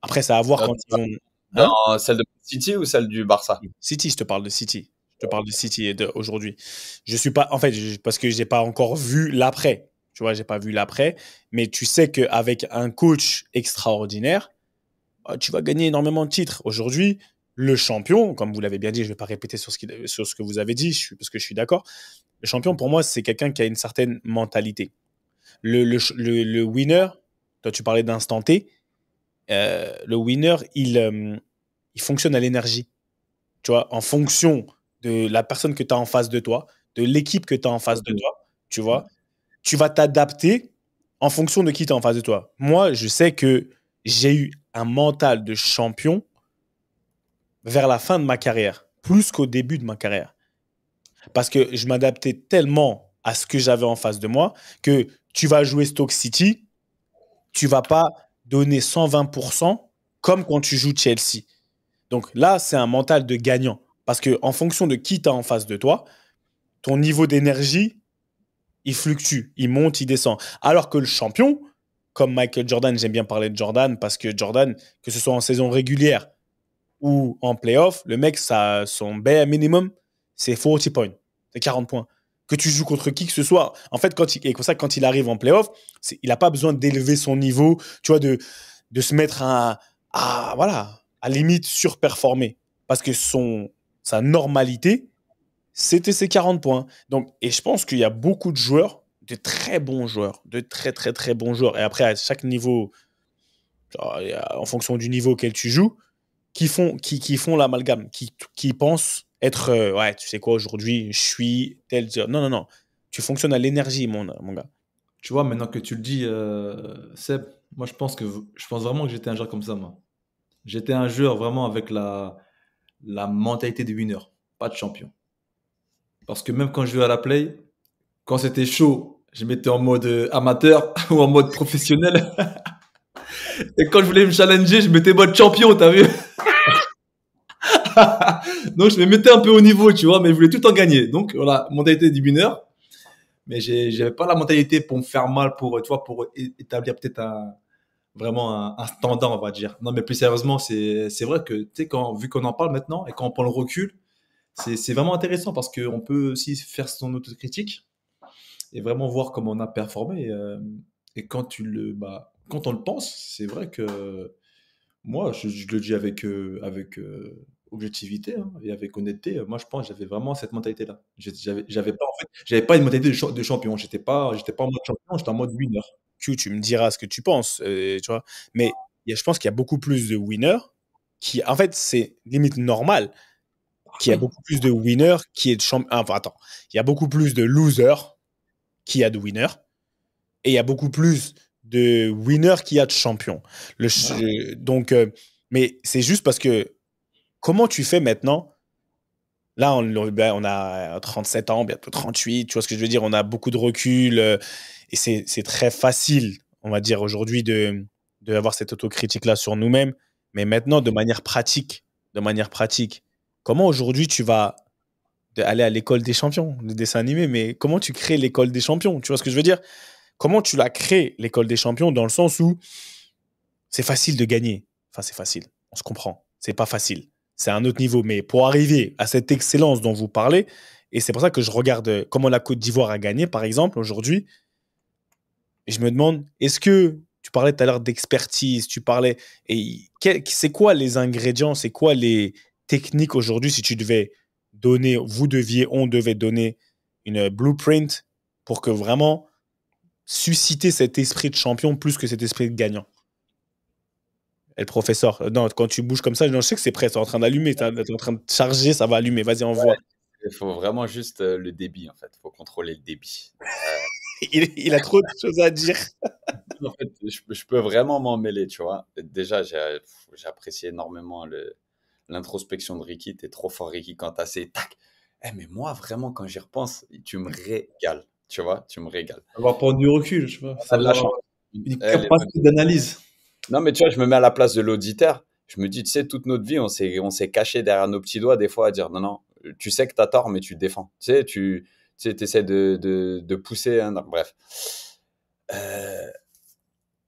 Après, ça va voir quand ils vont... Dans celle de City ou celle du Barça? City, je te parle de City. Je te parle de City aujourd'hui. Je suis pas... En fait, parce que je n'ai pas encore vu l'après. Tu vois, je n'ai pas vu l'après. Mais tu sais qu'avec un coach extraordinaire, tu vas gagner énormément de titres. Aujourd'hui, le champion, comme vous l'avez bien dit, je ne vais pas répéter sur ce que vous avez dit, parce que je suis d'accord. Le champion, pour moi, c'est quelqu'un qui a une certaine mentalité. Le winner, toi, tu parlais d'instant T. Le winner, il fonctionne à l'énergie. Tu vois, en fonction de la personne que tu as en face de toi, de l'équipe que tu as en face de toi, tu vois, tu vas t'adapter en fonction de qui tu as en face de toi. Moi, je sais que j'ai eu un mental de champion vers la fin de ma carrière, plus qu'au début de ma carrière. Parce que je m'adaptais tellement à ce que j'avais en face de moi que tu vas jouer Stoke City, tu vas pas donner 120% comme quand tu joues Chelsea. Donc là, c'est un mental de gagnant. Parce qu'en fonction de qui tu as en face de toi, ton niveau d'énergie, il fluctue, il monte, il descend. Alors que le champion, comme Michael Jordan, j'aime bien parler de Jordan parce que Jordan, que ce soit en saison régulière ou en playoff, le mec, son bare minimum, c'est 40 points, c'est 40 points. Que tu joues contre qui que ce soit. En fait, quand il arrive en playoff, il n'a pas besoin d'élever son niveau, tu vois, de se mettre à limite surperformer. Parce que sa normalité, c'était ses 40 points. Donc, et je pense qu'il y a beaucoup de joueurs, de très bons joueurs, de très, très, très bons joueurs. Et après, à chaque niveau, en fonction du niveau auquel tu joues, qui font l'amalgame, qui pensent être, ouais, tu sais quoi, aujourd'hui, je suis tel. Non, non. Tu fonctionnes à l'énergie, mon gars. Tu vois, maintenant que tu le dis, Seb, moi, je pense vraiment que j'étais un joueur comme ça, moi. J'étais un joueur vraiment avec la mentalité de winner, pas de champion. Parce que même quand je jouais à la play, quand c'était chaud, je mettais en mode amateur ou en mode professionnel. Et quand je voulais me challenger, je mettais mode champion, t'as vu? Donc je me mettais un peu au niveau, tu vois, mais je voulais tout le temps gagner. Donc voilà, mentalité du winner. Mais j'avais pas la mentalité pour me faire mal, pour, tu vois, pour établir peut-être vraiment un standard, on va dire. Non, mais plus sérieusement, c'est vrai que, tu sais, vu qu'on en parle maintenant et quand on prend le recul, c'est vraiment intéressant parce qu'on peut aussi faire son autocritique et vraiment voir comment on a performé. Et quand on le pense, c'est vrai que moi, je le dis avec objectivité, hein, et avec honnêteté. Moi, je pense que j'avais vraiment cette mentalité-là. J'avais pas, en fait, j'avais pas une mentalité de champion. J'étais pas en mode champion, j'étais en mode winner. Tu me diras ce que tu penses, tu vois. Mais je pense qu'il y a beaucoup plus de winners qui, en fait, c'est limite normal qu'il y a Oui, beaucoup plus de winners qui est de champion. Enfin, attends, il y a beaucoup plus de losers qu'il y a de winners et il y a beaucoup plus de winners qu'il y a de champions. voilà. Donc, mais c'est juste parce que comment tu fais maintenant? Là, on a 37 ans, bientôt 38, tu vois ce que je veux dire? On a beaucoup de recul et c'est très facile, on va dire, aujourd'hui d'avoir cette autocritique-là sur nous-mêmes. Mais maintenant, de manière pratique, comment aujourd'hui tu vas aller à l'école des champions, le dessin animé, mais comment tu crées l'école des champions? Tu vois ce que je veux dire? Comment tu la crées, l'école des champions, dans le sens où c'est facile de gagner. Enfin, c'est facile, on se comprend. C'est pas facile. C'est un autre niveau. Mais pour arriver à cette excellence dont vous parlez, et c'est pour ça que je regarde comment la Côte d'Ivoire a gagné, par exemple, aujourd'hui, et je me demande, est-ce que tu parlais tout à l'heure d'expertise, tu parlais, et c'est quoi les ingrédients, c'est quoi les techniques aujourd'hui si tu devais donner, on devait donner une blueprint pour que vraiment susciter cet esprit de champion plus que cet esprit de gagnant? Et le professeur, non, quand tu bouges comme ça, non, je sais que c'est prêt, c'est en train d'allumer, t'es en train de charger, ça va allumer, vas-y, Ouais, envoie. il faut vraiment juste le débit, en fait. Il faut contrôler le débit. Il a trop de choses à dire. En fait, je peux vraiment m'en mêler, tu vois. Déjà, j'apprécie énormément l'introspection de Ricky. T'es trop fort, Ricky, quand t'as ces tac. Mais moi, vraiment, quand j'y repense, tu me régales. Tu vois, tu me régales. Savoir prendre du recul, je vois. On a de la Savoir chance. une Elle est bonne. capacité d'analyse. Non, mais tu vois, je me mets à la place de l'auditeur. Je me dis, tu sais, toute notre vie, on s'est caché derrière nos petits doigts des fois à dire non, non, tu sais que t'as tort, mais tu te défends. Tu sais, t'essaies de pousser. Bref. Euh,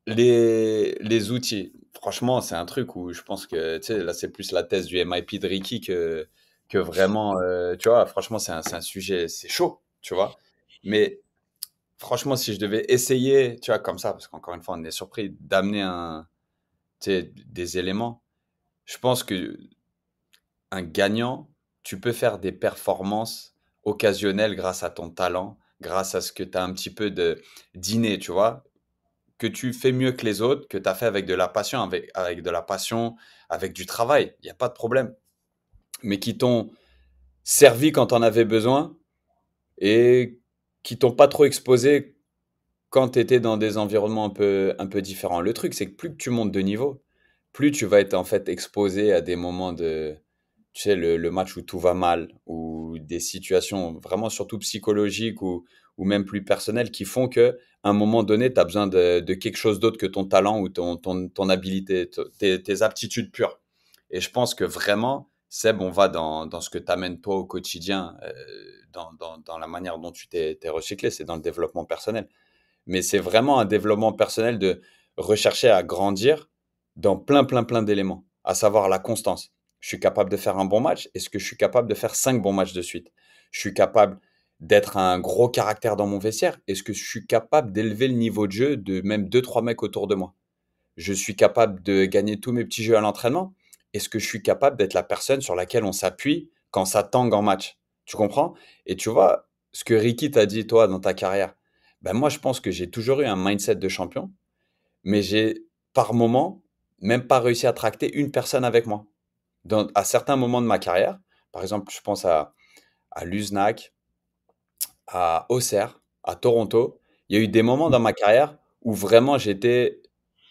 les outils, franchement, c'est un truc où je pense que, tu sais, là, c'est plus la thèse du MIP de Ricky que vraiment, tu vois, franchement, c'est un sujet, c'est chaud, tu vois. Mais franchement, si je devais essayer, tu vois, comme ça, parce qu'encore une fois, on est surpris d'amener tu sais, des éléments, je pense que un gagnant, tu peux faire des performances occasionnelles grâce à ton talent, grâce à ce que tu as un petit peu d'inné, tu vois, que tu fais mieux que les autres, que tu as fait avec de la passion, avec de la passion, avec du travail, il n'y a pas de problème. Mais qui t'ont servi quand tu en avais besoin et qui t'ont pas trop exposé quand tu étais dans des environnements un peu différents. Le truc, c'est que plus que tu montes de niveau, plus tu vas être en fait exposé à des moments tu sais, le match où tout va mal, ou des situations vraiment surtout psychologiques ou même plus personnelles qui font que à un moment donné, tu as besoin de quelque chose d'autre que ton talent ou ton habilité, tes aptitudes pures. Et je pense que vraiment, Seb, on va dans ce que tu amènes toi au quotidien, dans la manière dont tu t'es recyclé, c'est dans le développement personnel. Mais c'est vraiment un développement personnel de rechercher à grandir dans plein, plein, plein d'éléments, à savoir la constance. Je suis capable de faire un bon match. Est-ce que je suis capable de faire 5 bons matchs de suite? Je suis capable d'être un gros caractère dans mon vestiaire. Est-ce que je suis capable d'élever le niveau de jeu de même deux trois mecs autour de moi? Je suis capable de gagner tous mes petits jeux à l'entraînement. Est-ce que je suis capable d'être la personne sur laquelle on s'appuie quand ça tangue en match? Tu comprends? Et tu vois, ce que Ricky t'a dit, toi, dans ta carrière, ben moi, je pense que j'ai toujours eu un mindset de champion, mais j'ai, par moment, même pas réussi à tracter une personne avec moi. À certains moments de ma carrière, par exemple, je pense à Luznac, à Auxerre, à Toronto, il y a eu des moments dans ma carrière où vraiment j'étais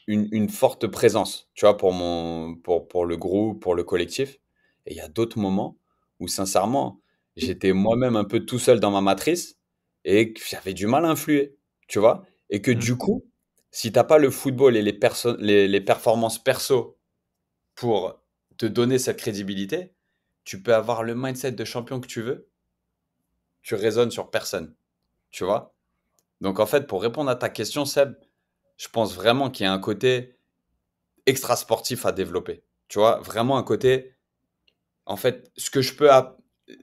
une forte présence, tu vois, pour le groupe, pour le collectif. Et il y a d'autres moments où, sincèrement, j'étais moi-même un peu tout seul dans ma matrice et que j'avais du mal à influer. tu vois? Et que du coup, si tu n'as pas le football et les performances perso pour te donner cette crédibilité, tu peux avoir le mindset de champion que tu veux, tu résonnes sur personne, tu vois? Donc en fait, pour répondre à ta question, Seb, je pense vraiment qu'il y a un côté extra sportif à développer. Tu vois, vraiment un côté, en fait, ce que je peux,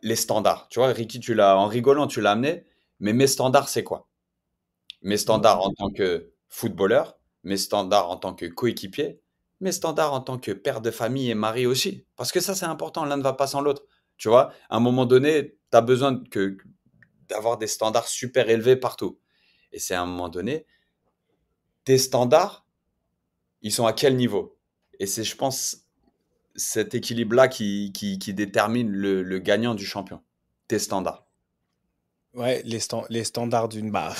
les standards. Tu vois, Ricky, en rigolant, tu l'as amené, mais mes standards, c'est quoi? Mes standards en tant que footballeur, mes standards en tant que coéquipier, mes standards en tant que père de famille et mari aussi. Parce que ça, c'est important, l'un ne va pas sans l'autre. Tu vois, à un moment donné, tu as besoin d'avoir des standards super élevés partout. Et c'est à un moment donné, tes standards, ils sont à quel niveau? Et c'est, je pense, cet équilibre-là qui détermine le gagnant du champion. Tes standards. Ouais, les standards d'une. Bah,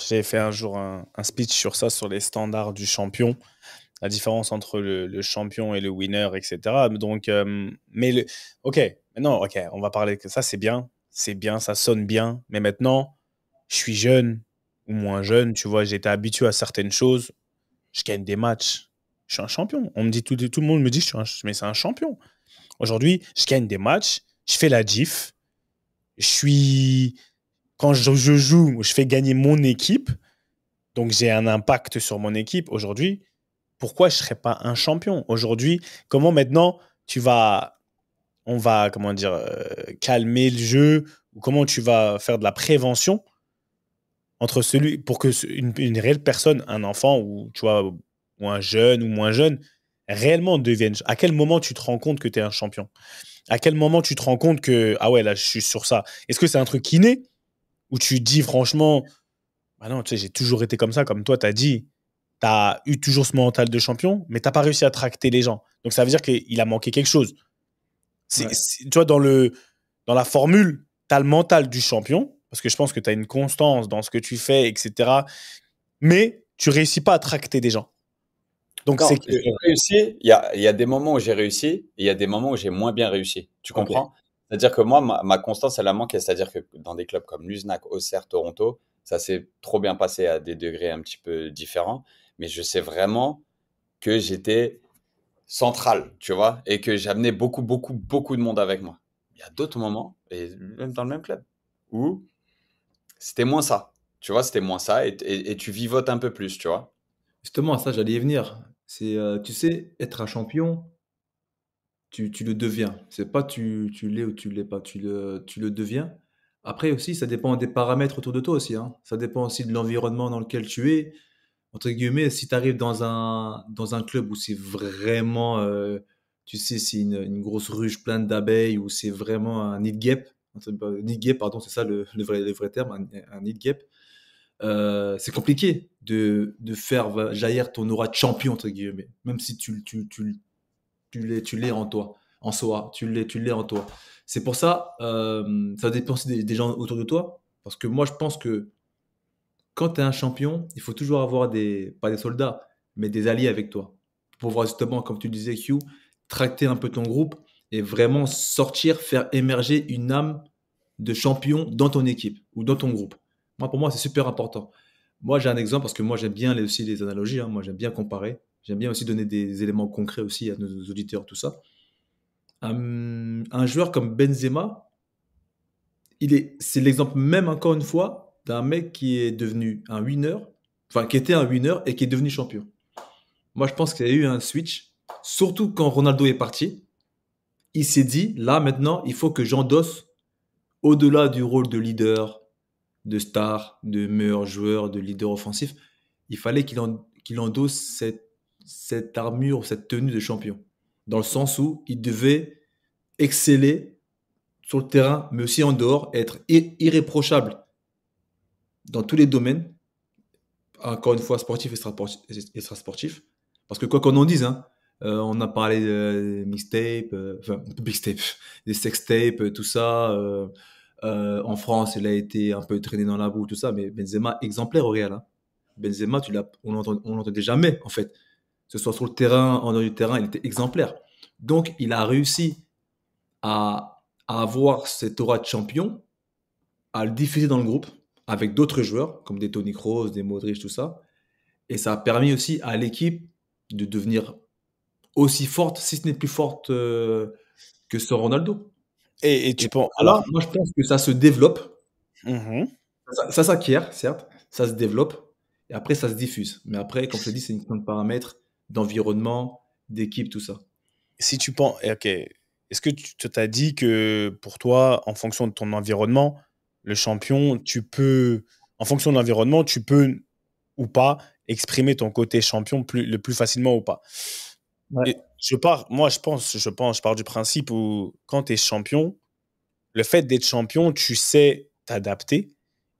j'ai fait un jour un speech sur ça, sur les standards du champion, la différence entre le champion et le winner, etc. Donc, ok, maintenant, ok, on va parler que ça, c'est bien, ça sonne bien, mais maintenant, je suis jeune ou moins jeune, tu vois, j'ai été habitué à certaines choses, je gagne des matchs, je suis un champion. On me dit, tout le monde me dit, mais c'est un champion. Aujourd'hui, je gagne des matchs, je fais la diff, je suis. Quand je joue, je fais gagner mon équipe, donc j'ai un impact sur mon équipe. Aujourd'hui, pourquoi je ne serais pas un champion? Aujourd'hui, comment maintenant on va, comment dire, calmer le jeu, ou comment tu vas faire de la prévention entre pour que une réelle personne, un enfant, ou tu vois, ou un jeune ou moins jeune, réellement devienne. À quel moment tu te rends compte que tu es un champion? À quel moment tu te rends compte que, ah ouais, là, je suis sur ça? Est-ce que c'est un truc inné, où tu dis franchement, bah non, tu sais, j'ai toujours été comme ça, comme toi, tu as dit, tu as eu toujours ce mental de champion, mais tu n'as pas réussi à tracter les gens. Donc ça veut dire qu'il a manqué quelque chose. Ouais. Tu vois, dans la formule, tu as le mental du champion, parce que je pense que tu as une constance dans ce que tu fais, etc. Mais tu réussis pas à tracter des gens. Donc Non, c'est que. j'ai réussi. Il y a des moments où j'ai réussi et il y a des moments où j'ai moins bien réussi. Tu Ok. comprends? C'est-à-dire que moi, ma constance, elle a manqué. C'est-à-dire que dans des clubs comme Luznac, Auxerre, Toronto, ça s'est trop bien passé à des degrés un petit peu différents. Mais je sais vraiment que j'étais central, tu vois, et que j'amenais beaucoup, beaucoup, beaucoup de monde avec moi. Il y a d'autres moments, et même dans le même club, où c'était moins ça. Tu vois, c'était moins ça et tu vivotes un peu plus, tu vois. Justement, à ça, j'allais y venir. C'est, tu sais, être un champion, tu le deviens. C'est pas tu l'es ou tu l'es pas, tu le deviens. Après aussi, ça dépend des paramètres autour de toi aussi, hein. Ça dépend aussi de l'environnement dans lequel tu es. Entre guillemets, si tu arrives dans un club où c'est vraiment, tu sais, c'est une grosse ruche pleine d'abeilles, où c'est vraiment un nid de guêpe, nid de guêpe, pardon, c'est ça le vrai terme, un nid de guêpe. C'est compliqué de faire jaillir ton aura de champion, entre guillemets, même si tu l'es en toi, en soi, tu l'es en toi. C'est pour ça, ça dépend aussi des gens autour de toi, parce que moi, je pense que quand tu es un champion, il faut toujours avoir pas des soldats, mais des alliés avec toi. Pour pouvoir justement, comme tu disais, Q, tracter un peu ton groupe et vraiment sortir, faire émerger une âme de champion dans ton équipe ou dans ton groupe. Moi, pour moi, c'est super important. Moi, j'ai un exemple parce que moi, j'aime bien aussi les analogies, hein. Moi, j'aime bien comparer. J'aime bien aussi donner des éléments concrets aussi à nos auditeurs, tout ça. Un joueur comme Benzema, c'est l'exemple même encore une fois d'un mec qui est devenu un winner, enfin qui était un winner et qui est devenu champion. Moi, je pense qu'il y a eu un switch, surtout quand Ronaldo est parti. Il s'est dit, là maintenant, il faut que j'endosse, au-delà du rôle de leader, de star, de meilleur joueur, de leader offensif, il fallait qu'il endosse cette armure, cette tenue de champion. Dans le sens où il devait exceller sur le terrain, mais aussi en dehors, être irréprochable dans tous les domaines, encore une fois sportif et extra-sportif. Parce que quoi qu'on en dise, hein, on a parlé de mixtape, enfin mixtape, des sextapes, tout ça. En France, il a été un peu traîné dans la boue, tout ça, mais Benzema exemplaire au Real, hein. Benzema, on l'entendait jamais en fait. Que ce soit sur le terrain, en dehors du terrain, il était exemplaire. Donc, il a réussi à avoir cette aura de champion, à le diffuser dans le groupe, avec d'autres joueurs, comme des Toni Kroos, des Modric, tout ça. Et ça a permis aussi à l'équipe de devenir aussi forte, si ce n'est plus forte que ce Ronaldo. Et tu Et penses. là, Alors. moi, je pense que ça se développe. Mhm. Ça s'acquiert, certes. Ça se développe. Et après, ça se diffuse. Mais après, comme je te dis, c'est une question de paramètres, d'environnement, d'équipe, tout ça. Si tu penses. Ok. Est-ce que tu t'as dit que pour toi, en fonction de ton environnement, le champion, tu peux. En fonction de l'environnement, tu peux ou pas exprimer ton côté champion le plus facilement ou pas. Ouais. Et moi, je pars du principe où quand tu es champion, le fait d'être champion, tu sais t'adapter.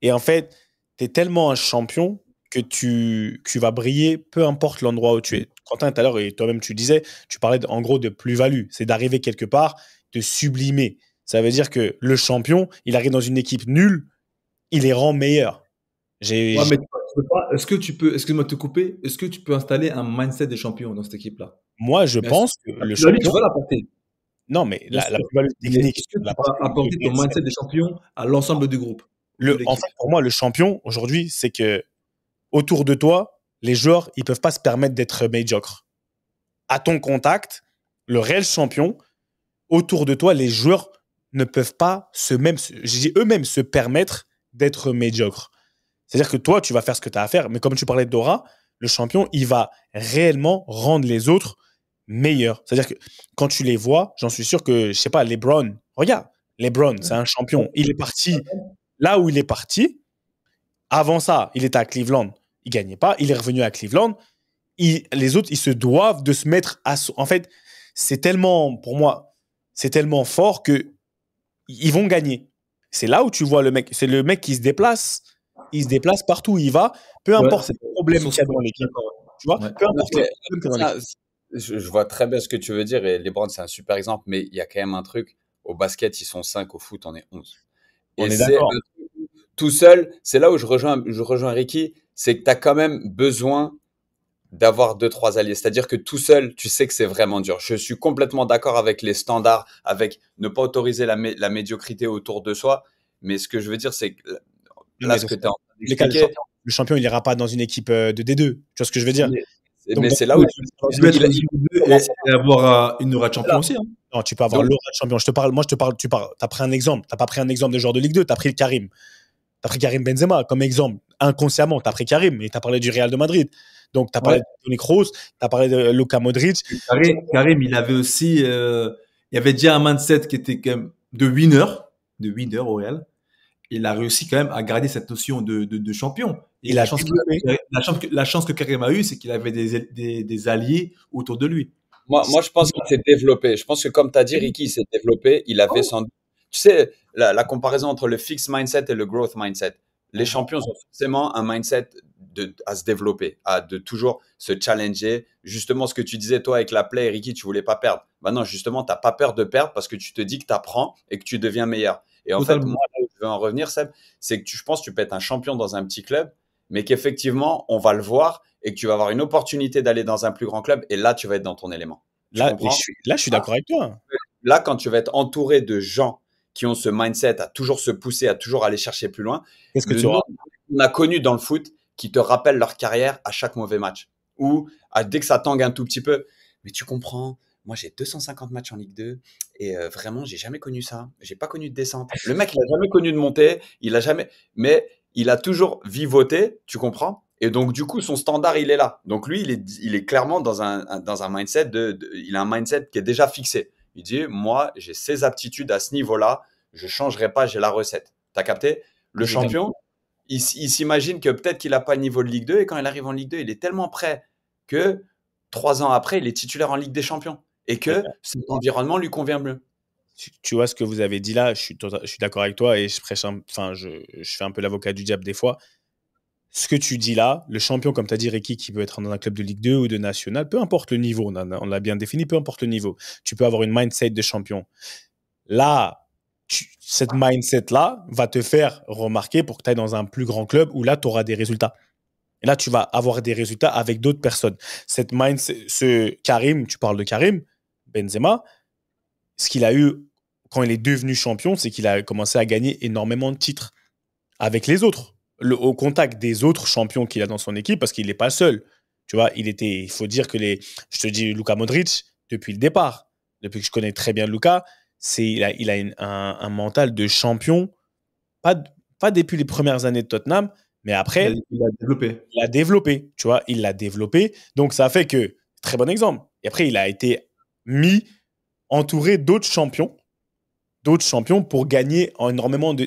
Et en fait, tu es tellement un champion que tu vas briller peu importe l'endroit où tu es. Quentin, tout à l'heure, et toi-même, tu disais, tu parlais en gros de plus-value. C'est d'arriver quelque part, de sublimer. Ça veut dire que le champion, il arrive dans une équipe nulle, il les rend meilleurs. Ouais, mais tu peux pas. Est-ce que tu peux, excuse-moi de te couper, est-ce que tu peux installer un mindset des champions dans cette équipe-là? Moi, je Mais est-ce pense que que la le plus-value, champion. tu vas l'apporter, Non, mais bien la sûr. plus-value Mais technique, est-ce que tu la vas apporter ton mindset des champions à l'ensemble du groupe, de En l'équipe? fait, pour moi, le champion, aujourd'hui, c'est que autour de toi, les joueurs, ils peuvent pas se permettre d'être médiocres. À ton contact, le réel champion, autour de toi, les joueurs ne peuvent pas eux-mêmes se permettre d'être médiocres. C'est-à-dire que toi, tu vas faire ce que tu as à faire, mais comme tu parlais de Dora, le champion, il va réellement rendre les autres meilleurs. C'est-à-dire que quand tu les vois, j'en suis sûr que, je sais pas, LeBron, regarde, LeBron, c'est un champion. Il est parti là où il est parti. Avant ça, il était à Cleveland, il gagnait pas. Il est revenu à Cleveland. Les autres, ils se doivent de se mettre à. En fait, c'est tellement, pour moi, c'est tellement fort que ils vont gagner. C'est là où tu vois le mec. C'est le mec qui se déplace. Il se déplace partout où il va, peu Ouais, importe les problèmes qu'il y a dans l'équipe. d'accord. Tu vois, Ouais. peu importe les Mais problèmes qu'il y a dans ça, l'équipe. je vois très bien ce que tu veux dire et LeBron, c'est un super exemple, mais il y a quand même un truc. Au basket, ils sont 5, au foot, on est 11. On Et est c'est d'accord. tout seul, c'est là où je rejoins Ricky, c'est que tu as quand même besoin d'avoir 2, 3 alliés. C'est-à-dire que tout seul, tu sais que c'est vraiment dur. Je suis complètement d'accord avec les standards, avec ne pas autoriser la médiocrité autour de soi. Mais ce que je veux dire, c'est que Non, là, mais ce dans que tu es en train les cas, d'expliquer, le champion, il ira pas dans une équipe de D2. Tu vois ce que je veux dire? mais, Donc, mais dans c'est là où Tu peux être il a- équipe 2 et avoir une aura de champion aussi. Hein. non, tu peux avoir Donc- l'aura de champion. Moi, je te parle, t'as pris un exemple. T'as pas pris un exemple de joueur de Ligue 2, t'as pris le Karim. T'as pris Karim Benzema comme exemple. Inconsciemment, t'as pris Karim et t'as parlé du Real de Madrid. Donc, t'as parlé Ouais. de Toni Kroos, t'as parlé de Luka Modric. Karim, il avait aussi, il avait déjà un mindset qui était quand même de winner au Real. Il a réussi quand même à garder cette notion de champion. Et Il a développé. la chance que Karim a eue, c'est qu'il avait des alliés autour de lui. moi, je pense qu'il s'est développé. Je pense que, comme tu as dit, Ricky, il s'est développé. Il avait sans doute. Tu sais, la comparaison entre le fixed mindset et le growth mindset. Les champions ont forcément un mindset à se développer, de toujours se challenger. Justement, ce que tu disais, toi, avec la play, Ricky, tu voulais pas perdre. Ben non, justement, tu n'as pas peur de perdre parce que tu te dis que tu apprends et que tu deviens meilleur. Et en fait, Totalement. moi, là où je veux en revenir, Seb, c'est que je pense que tu peux être un champion dans un petit club, mais qu'effectivement, on va le voir et que tu vas avoir une opportunité d'aller dans un plus grand club et là, tu vas être dans ton élément. Tu Là, comprends? je suis d'accord avec toi. Là, quand tu vas être entouré de gens qui ont ce mindset à toujours se pousser, à toujours aller chercher plus loin, Qu'est-ce que le tu auras? nombre qu'on a connu dans le foot qui te rappellent leur carrière à chaque mauvais match. Ou dès que ça tangue un tout petit peu, mais tu comprends, moi j'ai 250 matchs en Ligue 2 et vraiment, j'ai jamais connu ça. J'ai pas connu de descente. Le mec, il a jamais connu de montée, mais il a toujours vivoté, tu comprends? Et donc, du coup, son standard, il est là. Donc, lui, il est clairement dans un mindset il a un mindset qui est déjà fixé. Il dit, moi, j'ai ces aptitudes à ce niveau-là, je changerai pas, j'ai la recette. T'as capté? Le champion, il s'imagine que peut-être qu'il n'a pas le niveau de Ligue 2 et quand il arrive en Ligue 2, il est tellement prêt que 3 ans après, il est titulaire en Ligue des Champions et que cet environnement lui convient mieux. Tu vois ce que vous avez dit là, je suis d'accord avec toi et je fais un peu l'avocat du diable des fois. Ce que tu dis là, le champion, comme tu as dit, Ricky, qui peut être dans un club de Ligue 2 ou de National, peu importe le niveau, on l'a bien défini, peu importe le niveau, tu peux avoir une mindset de champion. Là, cette mindset-là va te faire remarquer pour que tu ailles dans un plus grand club où là, tu auras des résultats. Et là, tu vas avoir des résultats avec d'autres personnes. Cette mindset, ce Karim, tu parles de Karim, Benzema, ce qu'il a eu quand il est devenu champion, c'est qu'il a commencé à gagner énormément de titres avec les autres. au contact des autres champions qu'il a dans son équipe, parce qu'il n'est pas seul. Tu vois, il faut dire que je te dis, Luka Modric, depuis le départ, depuis que je connais très bien Luka, il a un mental de champion, pas depuis les premières années de Tottenham, mais après, Il a développé. il l'a développé, tu vois, il l'a développé. Donc, ça fait que, très bon exemple. Et après, il a été entouré d'autres champions pour gagner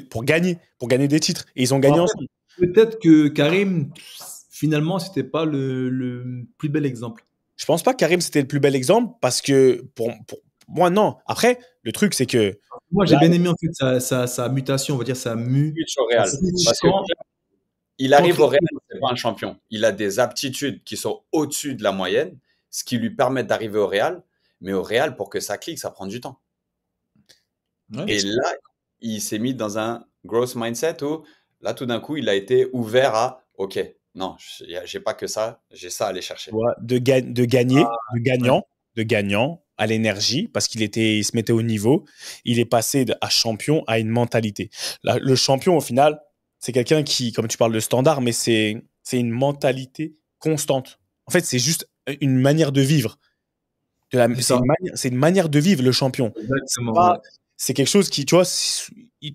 pour gagner des titres. Et ils ont gagné ensemble. Peut-être que Karim, finalement, c'était pas le plus bel exemple. Je pense pas que Karim, c'était le plus bel exemple parce que pour moi, non. Après, le truc, c'est que. Moi, j'ai bien aimé en fait sa mutation, on va dire sa Switch au Real. Parce que il arrive au Real, c'est pas un champion. Il a des aptitudes qui sont au-dessus de la moyenne, ce qui lui permet d'arriver au Real. Mais au Real, pour que ça clique, ça prend du temps. Ouais. Et là, il s'est mis dans un growth mindset où, là, tout d'un coup, il a été ouvert à « Ok, non, j'ai pas que ça, j'ai ça à aller chercher. » De gagnant à l'énergie, parce il se mettait au niveau. Il est passé à champion à une mentalité. Le champion, au final, c'est quelqu'un qui, comme tu parles de standard, mais c'est une mentalité constante. En fait, c'est juste une manière de vivre. C'est une manière de vivre, le champion. Exactement. C'est quelque chose qui, tu vois,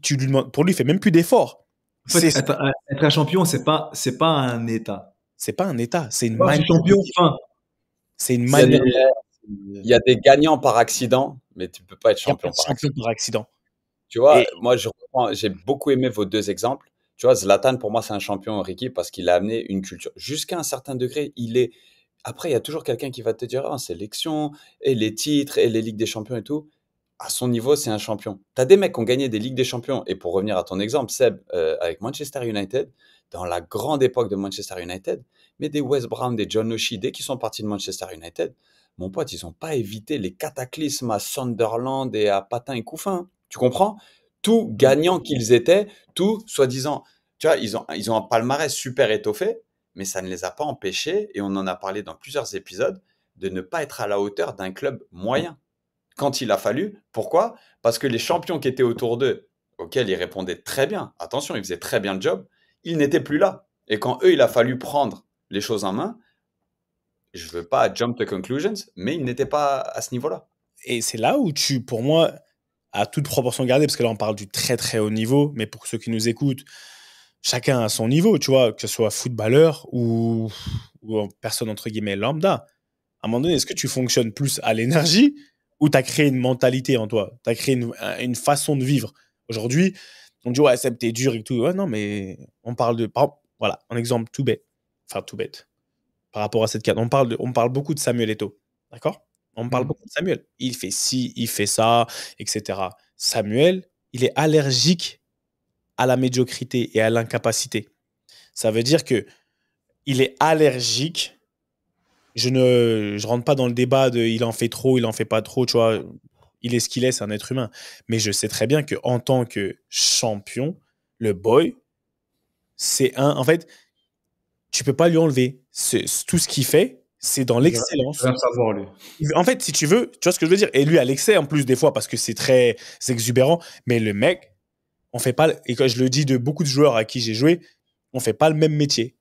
tu lui demandes, pour lui, il fait même plus d'efforts. En fait, être un champion, c'est pas un état. C'est pas un état, c'est une manière. Champion, c'est une manière. Il y a des gagnants par accident, mais tu peux pas être champion par accident. Tu vois, moi, j'ai beaucoup aimé vos deux exemples. Tu vois, Zlatan, pour moi, c'est un champion, Ricky, parce qu'il a amené une culture. Jusqu'à un certain degré, Après, il y a toujours quelqu'un qui va te dire, sélection, et les titres, et les Ligues des Champions et tout. À son niveau, c'est un champion. Tu as des mecs qui ont gagné des Ligues des Champions. Et pour revenir à ton exemple, Seb, avec Manchester United, dans la grande époque de Manchester United, mais des Wes Brown, des John O'Shea, dès qu'ils sont partis de Manchester United, mon pote, ils n'ont pas évité les cataclysmes à Sunderland et à Patin et Couffin. Tu comprends? Tout gagnants qu'ils étaient, tout soi-disant. Tu vois, ils ont un palmarès super étoffé, mais ça ne les a pas empêchés, et on en a parlé dans plusieurs épisodes, de ne pas être à la hauteur d'un club moyen. Quand il a fallu. Pourquoi? Parce que les champions qui étaient autour d'eux, auxquels ils répondaient très bien, attention, ils faisaient très bien le job, ils n'étaient plus là. Et quand eux, il a fallu prendre les choses en main, je veux pas jump to conclusions, mais ils n'étaient pas à ce niveau-là. Et c'est là où pour moi, à toute proportion gardée, parce que là, on parle du très, très haut niveau, mais pour ceux qui nous écoutent, chacun a son niveau, tu vois, que ce soit footballeur ou personne, entre guillemets, lambda. À un moment donné, est-ce que tu fonctionnes plus à l'énergie ou tu as créé une mentalité en toi? Tu as créé une façon de vivre. Aujourd'hui, on dit, ouais, Seb, t'es dur et tout. Ouais, non, mais on parle de... Voilà, un exemple tout bête. Enfin, tout bête. Par rapport à cette carte. On parle beaucoup de Samuel Eto'o. D'accord? On parle beaucoup de Samuel. Il fait ci, il fait ça, etc. Samuel, il est allergique à la médiocrité et à l'incapacité. Ça veut dire que il est allergique. Je rentre pas dans le débat de il en fait trop, il en fait pas trop, tu vois. Il est ce qu'il est, c'est un être humain. Mais je sais très bien qu'en tant que champion, le boy, en fait, tu peux pas lui enlever. Tout ce qu'il fait, c'est dans l'excellence. Il va savoir, lui. En fait, si tu veux, tu vois ce que je veux dire. Et lui, à l'excès, en plus, des fois, parce que c'est très exubérant. Mais le mec, on fait pas, et quand je le dis de beaucoup de joueurs à qui j'ai joué, on fait pas le même métier.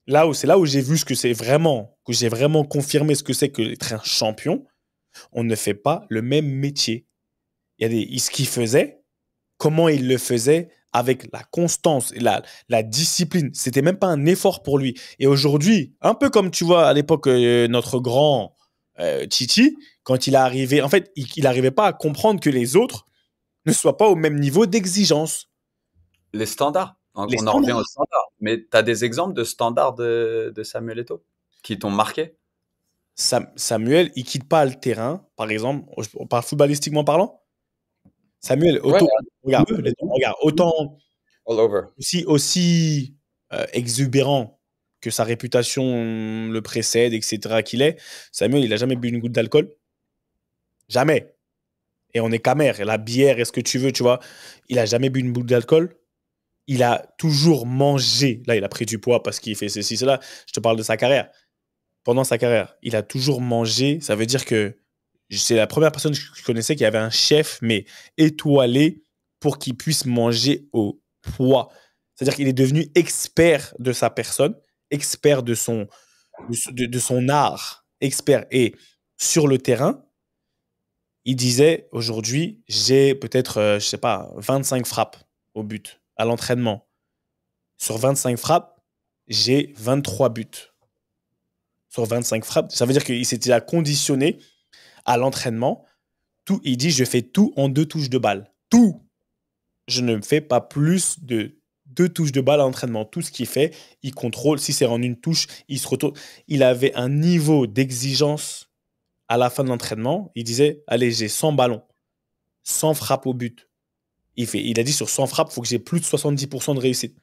C'est là où j'ai vu que j'ai vraiment confirmé ce que c'est que d'être un champion. On ne fait pas le même métier. Il y a ce qu'il faisait, comment il le faisait, avec la constance et la discipline. C'était même pas un effort pour lui. Et aujourd'hui, un peu comme tu vois à l'époque notre grand Titi, quand il est arrivé, en fait, il n'arrivait pas à comprendre que les autres ne soient pas au même niveau d'exigence. Les standards. On en revient aux standards. Mais tu as des exemples de standards de Samuel Eto'o qui t'ont marqué? Samuel, il quitte pas le terrain, par exemple, on parle footballistiquement parlant. Samuel, regarde, autant all over. aussi exubérant que sa réputation le précède, etc. qu'il est, Samuel, il a jamais bu une goutte d'alcool. Jamais. Et on est camère, et la bière, et ce que tu veux, tu vois. Il a jamais bu une goutte d'alcool. Il a toujours mangé. Là, il a pris du poids parce qu'il fait ceci, cela. Je te parle de sa carrière. Pendant sa carrière, il a toujours mangé. Ça veut dire que c'est la première personne que je connaissais qui avait un chef, mais étoilé, pour qu'il puisse manger au poids. C'est-à-dire qu'il est devenu expert de sa personne, expert de son art, expert. Et sur le terrain, il disait aujourd'hui, j'ai peut-être, je sais pas, 25 frappes au but à l'entraînement. Sur 25 frappes, j'ai 23 buts. Sur 25 frappes, ça veut dire qu'il s'était déjà conditionné à l'entraînement. Il dit, je fais tout en 2 touches de balle. Tout. Je ne fais pas plus de 2 touches de balle à l'entraînement. Tout ce qu'il fait, il contrôle. Si c'est en une touche, il se retourne. Il avait un niveau d'exigence à la fin de l'entraînement. Il disait, allez, j'ai 100 ballons, 100 frappes au but. Il a dit, sur 100 frappes, il faut que j'ai plus de 70% de réussite.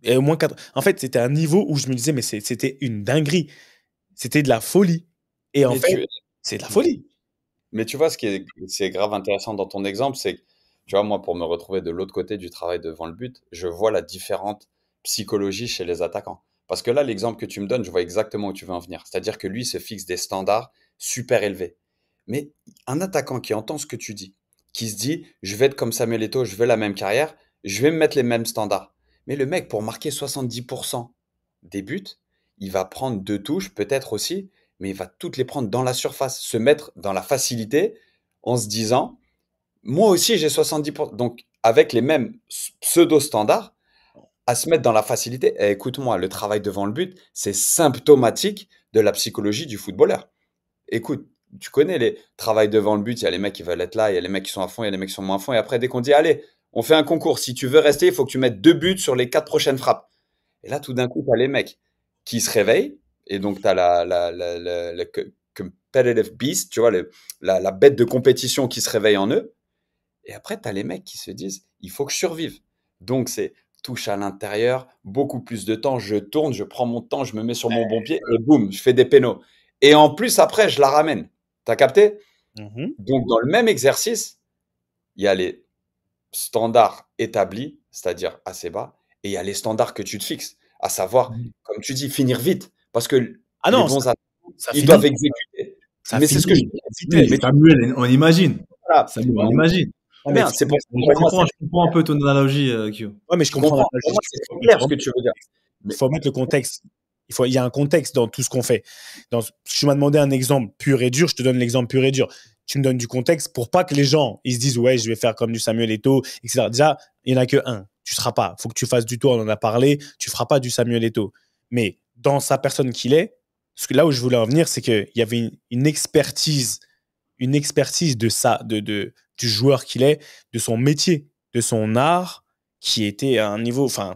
Et au moins 4. En fait, c'était un niveau où je me disais, mais c'était une dinguerie. C'était de la folie. Et en fait, c'est de la folie. Mais tu vois, c'est grave intéressant dans ton exemple, c'est que, tu vois, moi, pour me retrouver de l'autre côté du travail devant le but, je vois la différente psychologie chez les attaquants. Parce que là, l'exemple que tu me donnes, je vois exactement où tu veux en venir. C'est-à-dire que lui, il se fixe des standards super élevés. Mais un attaquant qui entend ce que tu dis, qui se dit, je vais être comme Samuel Eto'o, je veux la même carrière, je vais me mettre les mêmes standards. Mais le mec, pour marquer 70% des buts, il va prendre 2 touches, peut-être aussi, mais il va toutes les prendre dans la surface, se mettre dans la facilité en se disant, moi aussi j'ai 70%. Donc, avec les mêmes pseudo-standards, à se mettre dans la facilité. Et écoute-moi, le travail devant le but, c'est symptomatique de la psychologie du footballeur. Écoute, tu connais les travails devant le but, il y a les mecs qui veulent être là, il y a les mecs qui sont à fond, il y a les mecs qui sont moins à fond. Et après, dès qu'on dit, allez, on fait un concours, si tu veux rester, il faut que tu mettes 2 buts sur les 4 prochaines frappes. Et là, tout d'un coup, tu as les mecs qui se réveillent. Et donc, tu as la competitive beast, tu vois, la bête de compétition qui se réveille en eux. Et après, tu as les mecs qui se disent, il faut que je survive. Donc, c'est touche à l'intérieur, beaucoup plus de temps, je tourne, je prends mon temps, je me mets sur mon bon pied et boum, je fais des pénaux. Et en plus, après, je la ramène. T'as capté? Donc, dans le même exercice, il y a les standards établis, c'est-à-dire assez bas, et il y a les standards que tu te fixes, à savoir, comme tu dis, finir vite. Parce que les bons athlètes, ils doivent exécuter. Mais c'est ce que je dis. Mais Samuel, on imagine. Voilà. Samuel, on imagine. Bien, c'est pour Je comprends un peu ton analogie, Q. Ouais, mais je comprends. C'est clair ce que tu veux dire. Il faut mettre le contexte. Il y a un contexte dans tout ce qu'on fait. Si tu m'as demandé un exemple pur et dur, je te donne l'exemple pur et dur. Tu me donnes du contexte pour pas que les gens ils se disent ouais, je vais faire comme du Samuel Eto'o, etc. Déjà, il y en a que un. Tu seras pas. Faut que tu fasses du tour. On en a parlé. Tu feras pas du Samuel Eto'o. Mais dans sa personne qu'il est, parce que là où je voulais en venir, c'est qu'il y avait une expertise du joueur qu'il est, de son métier, de son art, qui était à un niveau. Enfin,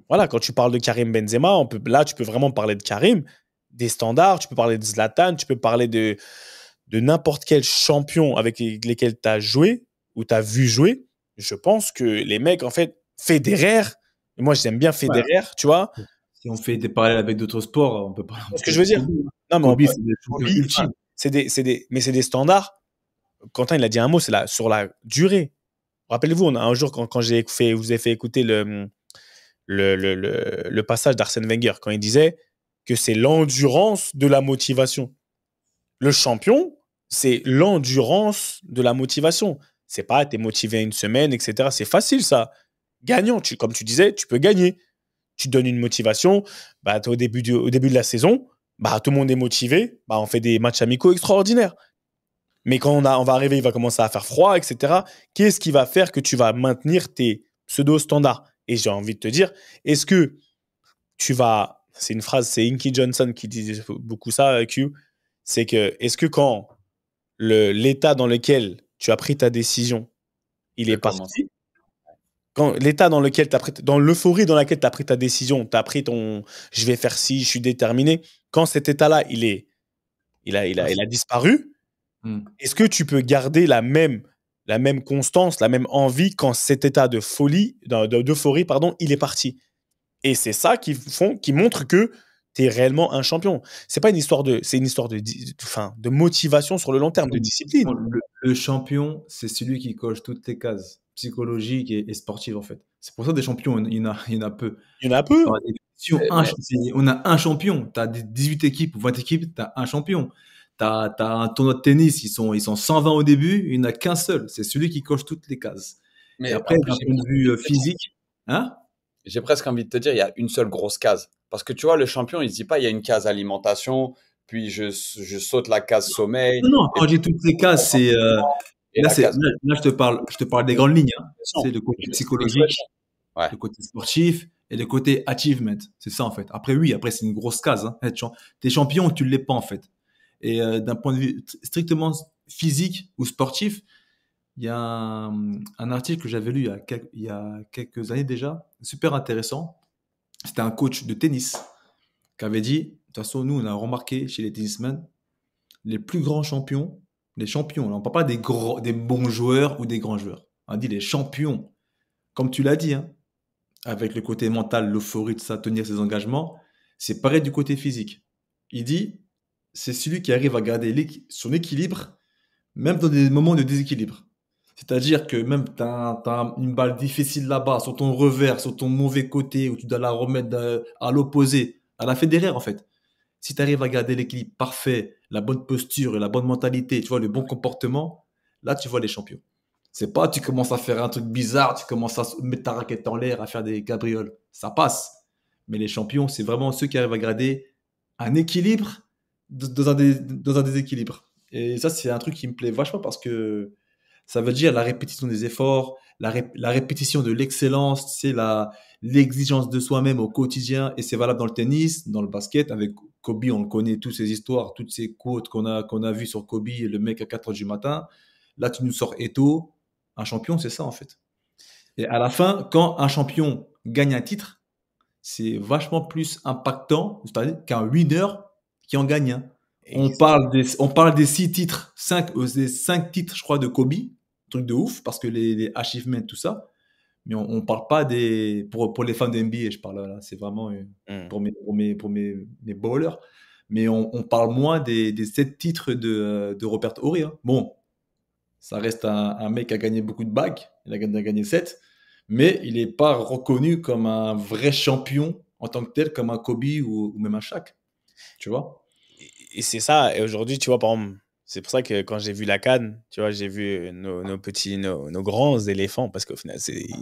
voilà, quand tu parles de Karim Benzema, là, tu peux vraiment parler de Karim, des standards, tu peux parler de Zlatan, tu peux parler de n'importe quel champion avec lesquels tu as joué ou tu as vu jouer. Je pense que les mecs, en fait, Federer, moi, j'aime bien Federer, tu vois. Si on fait des parallèles avec d'autres sports, on peut parler. C'est ce que je veux dire. Non, mais c'est des standards. Quentin, il a dit un mot, c'est sur la durée. Rappelez-vous, un jour, quand vous avez fait écouter le passage d'Arsène Wenger, quand il disait que c'est l'endurance de la motivation. Le champion, c'est l'endurance de la motivation. C'est pas t'es motivé une semaine, etc. C'est facile, ça. Gagnant, comme tu disais, tu peux gagner. Tu donnes une motivation, au début de la saison, tout le monde est motivé, on fait des matchs amicaux extraordinaires. Mais quand on va arriver, il va commencer à faire froid, etc. Qu'est-ce qui va faire que tu vas maintenir tes pseudo-standards? Et j'ai envie de te dire, est-ce que tu vas... C'est une phrase, c'est Inky Johnson qui dit beaucoup ça, Q. C'est que, est-ce que quand l'état dans lequel tu as pris ta décision, il est parti, quand l'état dans lequel tu as pris, dans l'euphorie dans laquelle tu as pris ta décision, tu as pris ton je vais faire ci, je suis déterminé, quand cet état-là, il a disparu, est-ce que tu peux garder la même constance, la même envie quand cet état d'euphorie, il est parti? Et c'est ça qui montre que tu es réellement un champion. C'est une histoire de motivation sur le long terme, de discipline. Le champion, c'est celui qui coche toutes les cases psychologiques et sportives, en fait. C'est pour ça des champions, il y en a peu. Il y en a peu. On a un champion. Tu as 18 équipes ou 20 équipes, tu as un champion. Tu as un tournoi de tennis, ils sont 120 au début, il n'y en a qu'un seul. C'est celui qui coche toutes les cases. Mais après, d'un point de vue physique, hein? j'ai presque envie de te dire, il y a une seule grosse case. Parce que tu vois, le champion, il se dit pas, il y a une case alimentation, puis je saute la case sommeil, Non, non, et quand puis j'ai toutes ces cases, c'est et là, la case je te parle des grandes lignes. Hein. progression. C'est le côté Je- psychologique, Ouais. le côté sportif et le côté achievement. C'est ça en fait. Après oui, après c'est une grosse case. Hein. T'es champion ou tu l'es pas en fait. Et d'un point de vue strictement physique ou sportif, il y a un article que j'avais lu il y a quelques années déjà, super intéressant. C'était un coach de tennis qui avait dit, de toute façon, nous, on a remarqué chez les tennismen, les plus grands champions, les champions, là, on ne parle pas des bons joueurs ou des grands joueurs. On dit les champions. Comme tu l'as dit, hein, avec le côté mental, l'euphorie de ça, tenir ses engagements, c'est pareil du côté physique. Il dit, c'est celui qui arrive à garder son équilibre, même dans des moments de déséquilibre. C'est-à-dire que même tu as une balle difficile là-bas, sur ton revers, sur ton mauvais côté, où tu dois la remettre à l'opposé, à la Federer en fait. Si tu arrives à garder l'équilibre parfait, la bonne posture et la bonne mentalité, tu vois, le bon comportement, là tu vois les champions. C'est pas tu commences à faire un truc bizarre, tu commences à mettre ta raquette en l'air, à faire des cabrioles. Ça passe. Mais les champions, c'est vraiment ceux qui arrivent à garder un équilibre dans un déséquilibre. Et ça, c'est un truc qui me plaît vachement parce que ça veut dire la répétition des efforts, la répétition de l'excellence, c'est l'exigence de soi-même au quotidien. Et c'est valable dans le tennis, dans le basket. Avec Kobe, on le connaît, toutes ces histoires, toutes ces quotes qu'on a vues sur Kobe, le mec à 4 heures du matin. Là, tu nous sors Eto'o. Un champion, c'est ça, en fait. Et à la fin, quand un champion gagne un titre, c'est vachement plus impactant, c'est-à-dire qu'un winner qui en gagne un. On parle des 6 titres, des 5 titres, je crois, de Kobe, truc de ouf, parce que les achievements, tout ça. Mais on parle pas pour les fans de NBA, je parle là, c'est vraiment pour mes bowlers. Mais on parle moins des 7 titres de Robert Horry. Hein. Bon, ça reste un mec qui a gagné beaucoup de bagues, il a gagné 7, mais il n'est pas reconnu comme un vrai champion en tant que tel, comme un Kobe ou même un Shaq. Tu vois? Et c'est ça. Et aujourd'hui, tu vois, par exemple, c'est pour ça que quand j'ai vu la CAN, tu vois, j'ai vu nos grands éléphants, parce qu'au final,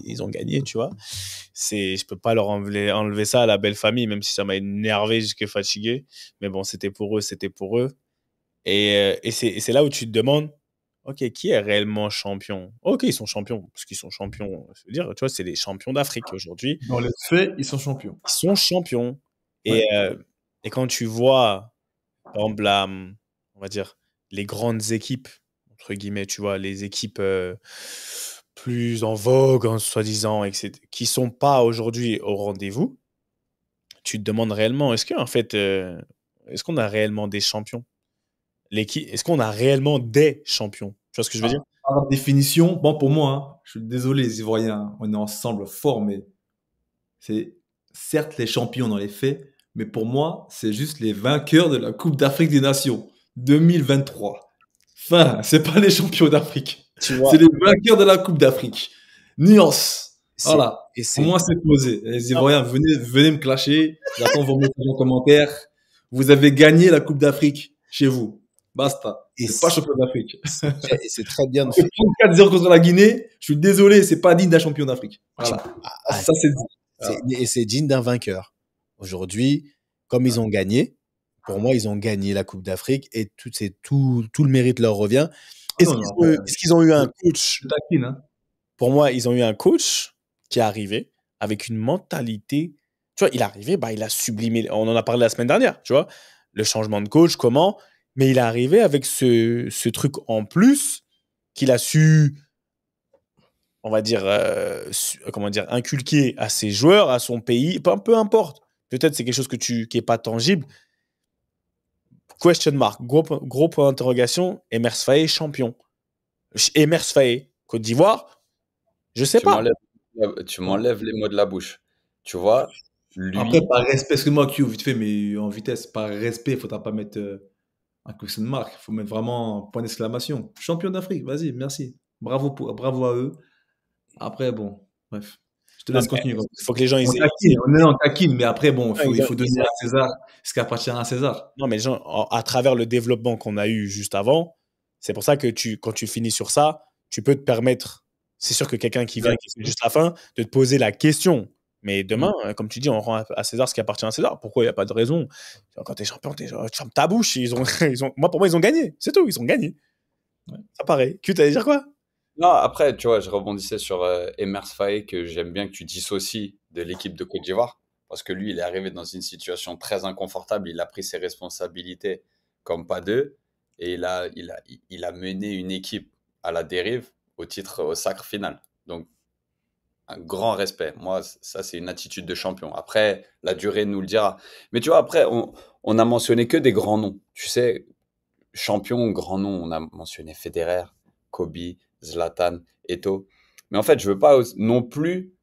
ils ont gagné, tu vois. Je peux pas leur enlever ça à la belle famille, même si ça m'a énervé jusqu'à fatigué. Mais bon, c'était pour eux, c'était pour eux. Et c'est là où tu te demandes, OK, qui est réellement champion? OK, ils sont champions, parce qu'ils sont champions. Je veux dire, tu vois, c'est les champions d'Afrique aujourd'hui. Dans les faits, ils sont champions. Ils sont champions. Ouais. Et quand tu vois, par exemple, on va dire, les grandes équipes, entre guillemets, tu vois, les équipes plus en vogue, en soi-disant, etc., qui ne sont pas aujourd'hui au rendez-vous, tu te demandes réellement, est-ce qu'on a réellement des champions? Est-ce qu'on a réellement des champions? Tu vois ce que je veux dire? Par définition, bon, pour moi, hein, je suis désolé, les Ivoiriens, on est ensemble fort, mais c'est certes les champions dans les faits, mais pour moi, c'est juste les vainqueurs de la Coupe d'Afrique des Nations 2023. Enfin, c'est pas les champions d'Afrique. Tu vois, C'est les vainqueurs de la Coupe d'Afrique. Nuance. Voilà. et Pour c'est moi, c'est posé. Les Ivoiriens, venez me clasher. J'attends vos messages en commentaire. Vous avez gagné la Coupe d'Afrique chez vous. Basta. Et C'est pas champion d'Afrique. c'est très bien de On fait 34-0 contre la Guinée. Je suis désolé, c'est pas digne d'un champion d'Afrique. Voilà. Ça, c'est dit. Et c'est digne d'un vainqueur. Aujourd'hui, comme ils ont gagné, pour moi, ils ont gagné la Coupe d'Afrique et tout le mérite leur revient. Est-ce qu'ils ont eu un coach? Je taquine, hein. Pour moi, ils ont eu un coach qui est arrivé avec une mentalité. Tu vois, il est arrivé, il a sublimé. On en a parlé la semaine dernière, tu vois. Le changement de coach, comment? Mais il est arrivé avec ce truc en plus qu'il a su, on va dire, inculquer à ses joueurs, à son pays, peu importe. Peut-être c'est quelque chose qui n'est pas tangible. Question mark, gros point d'interrogation, Emers Faé, champion. Emers Faé, Côte d'Ivoire, je sais pas. Tu m'enlèves les mots de la bouche. Tu vois, lui... Après, par respect, excuse-moi, Q, vite fait, mais en vitesse, par respect, il ne faudra pas mettre un question de marque. Il faut mettre vraiment un point d'exclamation. Champion d'Afrique, vas-y, merci. Bravo à eux. Après, bon, bref. Je te laisse continuer. Il faut que les gens... On taquine, mais après, bon, il faut donner à César ce qui appartient à César. Non, mais les gens, à travers le développement qu'on a eu juste avant, c'est pour ça que quand tu finis sur ça, tu peux te permettre, c'est sûr que quelqu'un qui vient, qui fait juste la fin, de te poser la question. Mais demain, comme tu dis, on rend à César ce qui appartient à César. Pourquoi il n'y a pas de raison? Quand tu es champion, tu fermes ta bouche. Pour moi, ils ont gagné. C'est tout, ils ont gagné. Ouais. Ça paraît. Tu allais dire quoi? Non, après, tu vois, je rebondissais sur Emers Faé, que j'aime bien que tu dissocies de l'équipe de Côte d'Ivoire, parce que lui, il est arrivé dans une situation très inconfortable. Il a pris ses responsabilités comme pas deux, et il a mené une équipe à la dérive au sacre final. Donc, un grand respect. Moi, ça, c'est une attitude de champion. Après, la durée nous le dira. Mais tu vois, après, on a mentionné que des grands noms. Tu sais, champion, grand nom, on a mentionné Federer, Kobe, Zlatan, Eto'o. Mais en fait, je veux pas non plus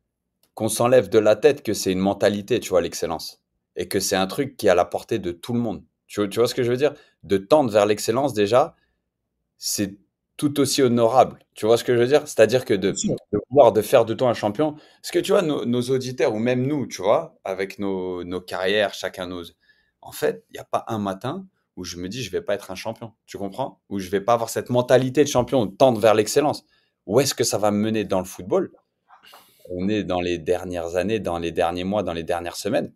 qu'on s'enlève de la tête que c'est une mentalité, tu vois, l'excellence. Et que c'est un truc qui est à la portée de tout le monde. Tu vois ce que je veux dire? De tendre vers l'excellence, déjà, c'est tout aussi honorable. Tu vois ce que je veux dire? C'est-à-dire que de faire de toi un champion. Parce que tu vois, nos auditeurs, ou même nous, tu vois, avec nos carrières, chacun nos. En fait, il n'y a pas un matin où je me dis, je vais pas être un champion. Tu comprends? Où je vais pas avoir cette mentalité de champion, tendre vers l'excellence. Où est-ce que ça va me mener dans le football? On est dans les dernières années, dans les derniers mois, dans les dernières semaines.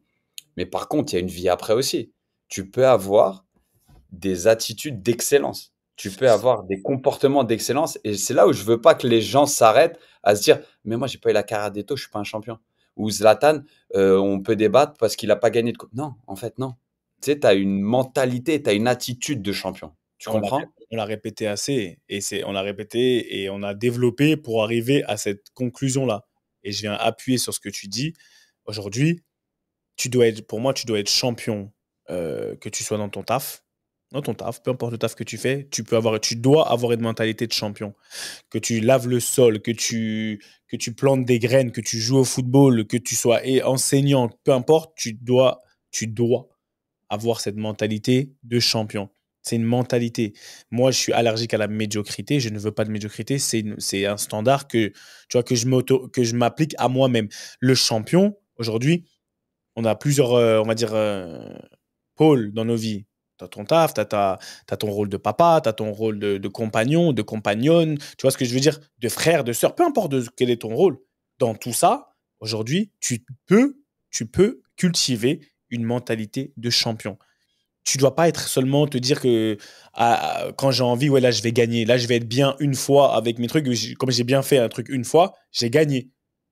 Mais par contre, il y a une vie après aussi. Tu peux avoir des attitudes d'excellence. Tu peux avoir des comportements d'excellence. Et c'est là où je veux pas que les gens s'arrêtent à se dire, mais moi, j'ai pas eu la carrière d'Eto'o, je suis pas un champion. Ou Zlatan, on peut débattre parce qu'il a pas gagné de coupe. Non, en fait, non. Tu sais, tu as une mentalité, tu as une attitude de champion. Tu comprends? On l'a répété assez. On l'a répété et on a développé pour arriver à cette conclusion-là. Et je viens appuyer sur ce que tu dis. Aujourd'hui, pour moi, tu dois être champion, que tu sois dans ton taf, peu importe le taf que tu fais, tu dois avoir une mentalité de champion. Que tu laves le sol, que tu plantes des graines, que tu joues au football, que tu sois enseignant, peu importe, tu dois avoir cette mentalité de champion. C'est une mentalité. Moi, je suis allergique à la médiocrité. Je ne veux pas de médiocrité. C'est un standard que je m'applique à moi-même. Le champion, aujourd'hui, on a plusieurs, on va dire, pôles dans nos vies. Tu as ton taf, tu as ton rôle de papa, tu as ton rôle de compagnon, de compagnonne, tu vois ce que je veux dire, de frère, de sœur, peu importe quel est ton rôle. Dans tout ça, aujourd'hui, tu peux cultiver une mentalité de champion. Tu dois pas être seulement te dire que quand j'ai envie, ouais, là, je vais gagner. Là, je vais être bien une fois avec mes trucs. Comme j'ai bien fait un truc une fois, j'ai gagné.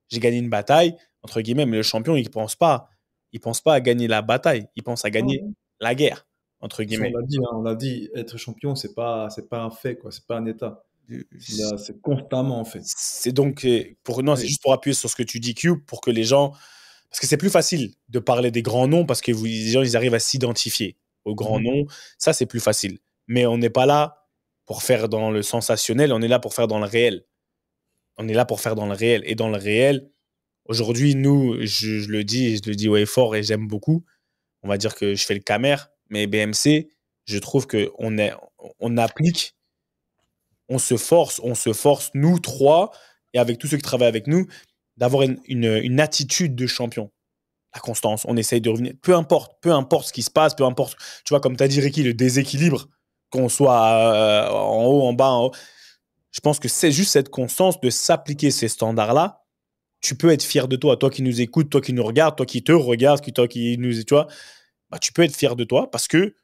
J'ai gagné une bataille, entre guillemets, mais le champion, il pense pas. Il pense pas à gagner la bataille. Il pense à gagner la guerre, entre guillemets. On l'a dit, être champion, c'est pas un fait, quoi. C'est pas un état. C'est constamment, en fait. C'est donc, c'est juste pour appuyer sur ce que tu dis, Q, pour que les gens, parce que c'est plus facile de parler des grands noms parce que les gens, ils arrivent à s'identifier aux grands noms. Ça, c'est plus facile. Mais on n'est pas là pour faire dans le sensationnel, on est là pour faire dans le réel. On est là pour faire dans le réel. Et dans le réel, aujourd'hui, nous, je le dis ouais, fort et j'aime beaucoup. On va dire que je fais le camer, mais BMC, je trouve qu'on applique, on se force, nous trois, et avec tous ceux qui travaillent avec nous, d'avoir une attitude de champion. La constance, on essaye de revenir. Peu importe ce qui se passe, peu importe, tu vois, comme tu as dit, Ricky, le déséquilibre, qu'on soit en haut, en bas, en haut. Je pense que c'est juste cette constance de s'appliquer ces standards-là. Tu peux être fier de toi qui nous écoutes, toi qui nous regardes, toi qui te regardes, toi qui nous, tu vois, bah, tu peux être fier de toi parce que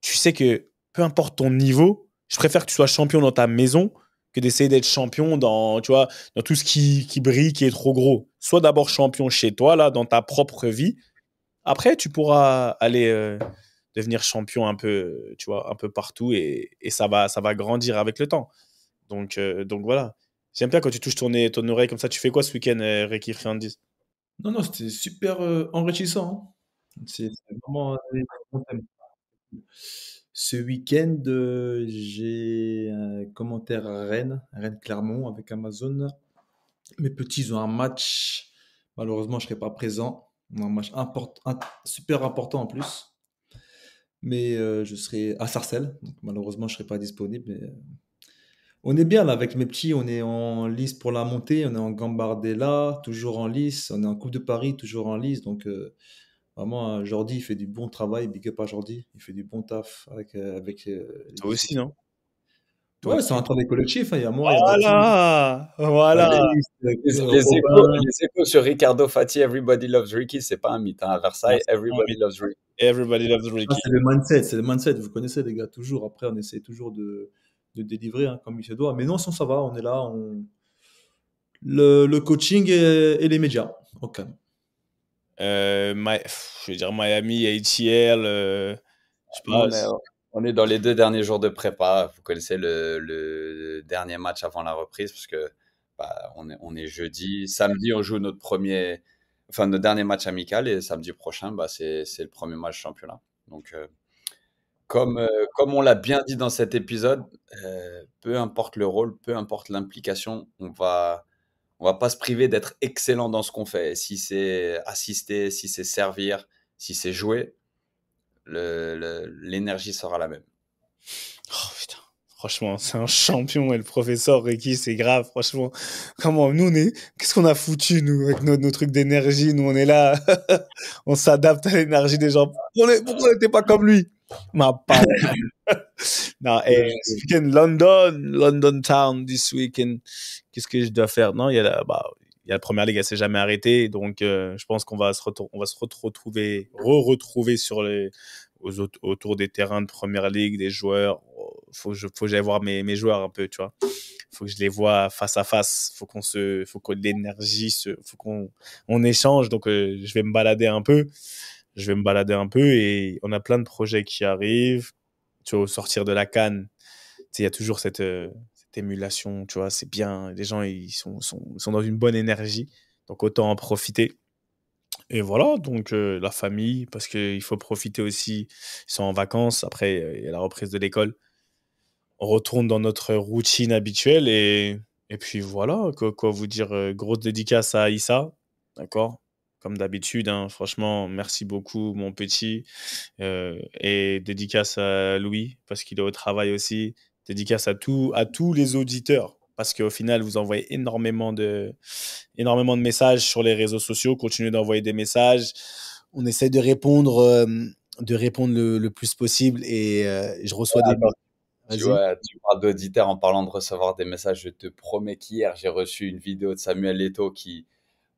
tu sais que peu importe ton niveau, je préfère que tu sois champion dans ta maison que d'essayer d'être champion dans, tu vois, dans tout ce qui brille, qui est trop gros. Sois d'abord champion chez toi, là, dans ta propre vie. Après, tu pourras aller devenir champion un peu, tu vois, un peu partout et ça va grandir avec le temps. Donc voilà. J'aime bien quand tu touches ton oreille comme ça. Tu fais quoi ce week-end, Ricky Friandis? Non, c'était super enrichissant, hein. C'est vraiment un bon thème. Ce week-end, j'ai un commentaire à Rennes-Clermont avec Amazon. Mes petits ils ont un match. Malheureusement, je ne serai pas présent. On a un match super important en plus. Mais je serai à Sarcelles. Donc, malheureusement, je ne serai pas disponible. Mais, on est bien là avec mes petits. On est en lice pour la montée. On est en Gambardella, toujours en lice. On est en Coupe de Paris, toujours en lice. Donc, vraiment, Jordi, il fait du bon travail. Big up à Jordi. Il fait du bon taf avec les Toi aussi, équipes. non? Ouais, Donc, c'est un travail collectif, hein. Il y a moi, il y a Baptiste, voilà. Robin. Les échos sur Ricardo Fati, Everybody Loves Ricky, c'est pas un mythe. Hein. À Non, Versailles, c'est pas un Everybody mythe. Loves Ricky. Everybody loves Ah, Ricky. c'est le mindset, vous connaissez les gars, toujours. Après, on essaie toujours de délivrer hein, comme il se doit. Mais non, ça va, on est là. Le coaching et les médias. Ok. Je vais dire Miami, ATL, je sais Nous, pas. on est dans les 2 derniers jours de prépa. Vous connaissez le dernier match avant la reprise, parce que on est jeudi. Samedi, on joue notre dernier match amical, et samedi prochain, c'est le premier match championnat. Donc, comme on l'a bien dit dans cet épisode, peu importe le rôle, peu importe l'implication, on va pas se priver d'être excellent dans ce qu'on fait. Si c'est assister, si c'est servir, si c'est jouer, l'énergie sera la même. Oh putain, franchement, c'est un champion. Et le professeur Ricky, c'est grave, franchement. Comment, nous, qu'est-ce qu'on a foutu, nous, avec nos trucs d'énergie? Nous, on est là, on s'adapte à l'énergie des gens. Pourquoi on n'était pas comme lui? Ma part. Non, et ce week-end, London Town, this weekend, qu'est-ce que je dois faire? Non, il y a la première ligue, elle s'est jamais arrêtée, donc je pense qu'on va se retrouver autour des terrains de première ligue, des joueurs. Faut que j'aille voir mes joueurs un peu, tu vois. Faut que je les vois face à face. Faut que l'énergie faut qu'on échange. Donc je vais me balader un peu. Et on a plein de projets qui arrivent. Tu vois, au sortir de la CAN, il y a toujours cette émulation, tu vois, c'est bien. Les gens, ils sont dans une bonne énergie, donc autant en profiter. Et voilà, donc la famille, parce qu'il faut profiter aussi. Ils sont en vacances, après, il y a la reprise de l'école. On retourne dans notre routine habituelle et puis voilà, quoi vous dire, grosse dédicace à Issa, d'accord? Comme d'habitude, hein, franchement, merci beaucoup, mon petit. Et dédicace à Louis, parce qu'il est au travail aussi. Dédicace à tous les auditeurs, parce qu'au final, vous envoyez énormément de messages sur les réseaux sociaux. Continuez d'envoyer des messages. On essaie de répondre le plus possible et je reçois des... Tu parles d'auditeurs en parlant de recevoir des messages. Je te promets qu'hier, j'ai reçu une vidéo de Samuel Eto'o qui,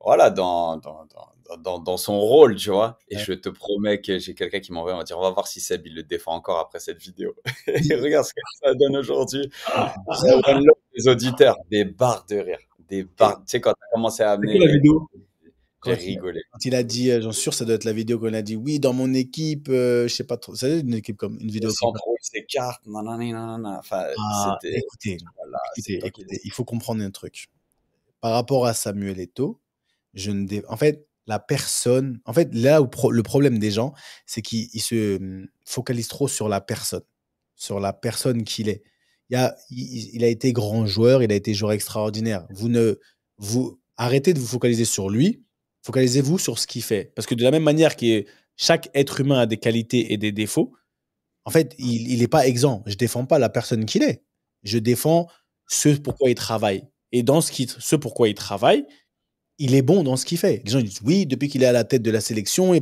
voilà, dans son rôle, tu vois. Et je te promets que j'ai quelqu'un qui m'envoie, on va dire, on va voir si Seb, il le défend encore après cette vidéo. Et regarde ce que ça donne aujourd'hui. Ça donne les auditeurs des barres de rire. Des barres. Tu sais, quand tu as commencé à amener... la vidéo. J'ai rigolé. Quand il a dit, j'en suis sûr, ça doit être la vidéo qu'on a dit, oui, dans mon équipe, je sais pas trop. Ça doit être une équipe comme une vidéo. Sans trop s'écarte, nanana. Enfin, c'était. Écoutez, Voilà, écoutez, il faut comprendre un truc. Par rapport à Samuel Eto'o, en fait, la personne, en fait, là où le problème des gens, c'est qu'ils se focalisent trop sur la personne qu'il est. Il a été grand joueur, il a été joueur extraordinaire. Vous arrêtez de vous focaliser sur lui, focalisez-vous sur ce qu'il fait. Parce que de la même manière que chaque être humain a des qualités et des défauts, en fait, il n'est pas exempt. Je ne défends pas la personne qu'il est. Je défends ce pourquoi il travaille. Et dans ce pourquoi il travaille, il est bon dans ce qu'il fait. Les gens disent, oui, depuis qu'il est à la tête de la sélection,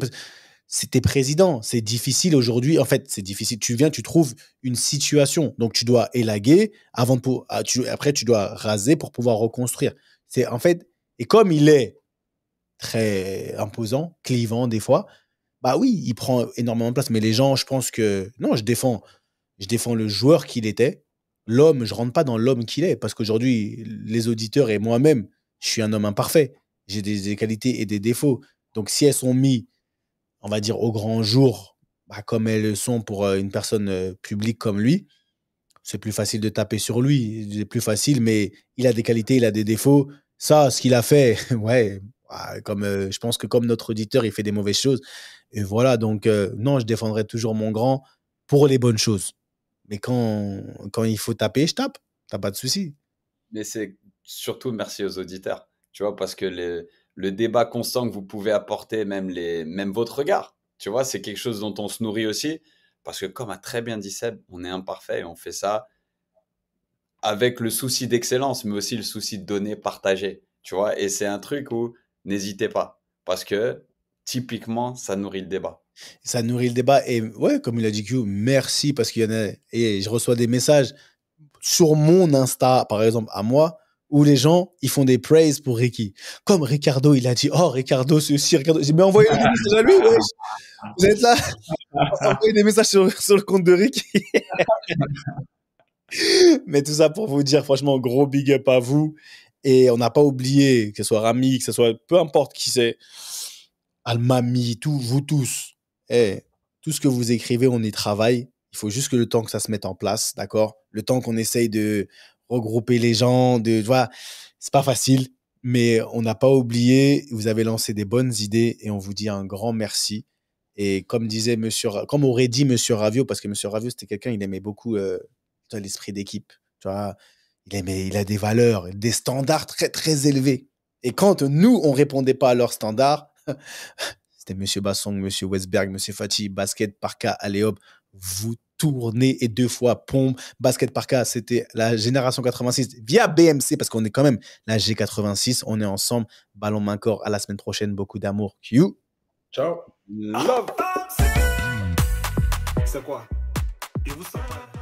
c'était président. C'est difficile aujourd'hui. En fait, c'est difficile. Tu viens, tu trouves une situation. Donc, tu dois élaguer après, tu dois raser pour pouvoir reconstruire. C'est en fait, et comme il est très imposant, clivant des fois, bah oui, il prend énormément de place. Mais les gens, je pense que non, je défends le joueur qu'il était. L'homme, je rentre pas dans l'homme qu'il est parce qu'aujourd'hui, les auditeurs et moi-même, je suis un homme imparfait. J'ai des qualités et des défauts. Donc, si elles sont mises, on va dire, au grand jour, comme elles le sont pour une personne publique comme lui, c'est plus facile de taper sur lui. C'est plus facile, mais il a des qualités, il a des défauts. Ça, ce qu'il a fait, ouais, je pense que comme notre auditeur, il fait des mauvaises choses. Et voilà, donc non, je défendrai toujours mon grand pour les bonnes choses. Mais quand il faut taper, je tape. T'as pas de souci. Mais c'est surtout merci aux auditeurs, tu vois, parce que le débat constant que vous pouvez apporter, même votre regard, tu vois, c'est quelque chose dont on se nourrit aussi. Parce que comme a très bien dit Seb, on est imparfait et on fait ça avec le souci d'excellence, mais aussi le souci de donner, partager, tu vois. Et c'est un truc où n'hésitez pas, parce que typiquement, ça nourrit le débat. Ça nourrit le débat. Et ouais, comme il a dit Q, merci, parce qu'il y en a. Et je reçois des messages. sur mon Insta, par exemple, à moi, où les gens, ils font des praises pour Ricky. Comme Ricardo, il a dit, oh, Ricardo, ceci, Ricardo. J'ai dit, mais envoyez des messages à lui, wesh. Vous êtes là? Envoyez des messages sur le compte de Ricky. Mais tout ça pour vous dire, franchement, gros big up à vous. Et on n'a pas oublié, que ce soit Rami, que ce soit peu importe qui c'est, Almami, vous tous. Tout ce que vous écrivez, on y travaille. Il faut juste que le temps que ça se mette en place, d'accord? Le temps qu'on essaye de regrouper les gens, tu vois, c'est pas facile, mais on n'a pas oublié. Vous avez lancé des bonnes idées et on vous dit un grand merci. Et comme aurait dit Monsieur Ravio, parce que Monsieur Ravio, c'était quelqu'un, il aimait beaucoup l'esprit d'équipe, tu vois. Il a des valeurs, des standards très, très élevés. Et quand nous, on répondait pas à leurs standards, c'était Monsieur Bassong, Monsieur Westberg, Monsieur Fati, basket, parka, allez hop, vous tournez et 2 fois pompe. Basket parka, c'était la génération 86 via BMC, parce qu'on est quand même la G86. On est ensemble. Ballon main corps. À la semaine prochaine. Beaucoup d'amour. Q. Ciao. Love. C'est quoi? Et vous savez.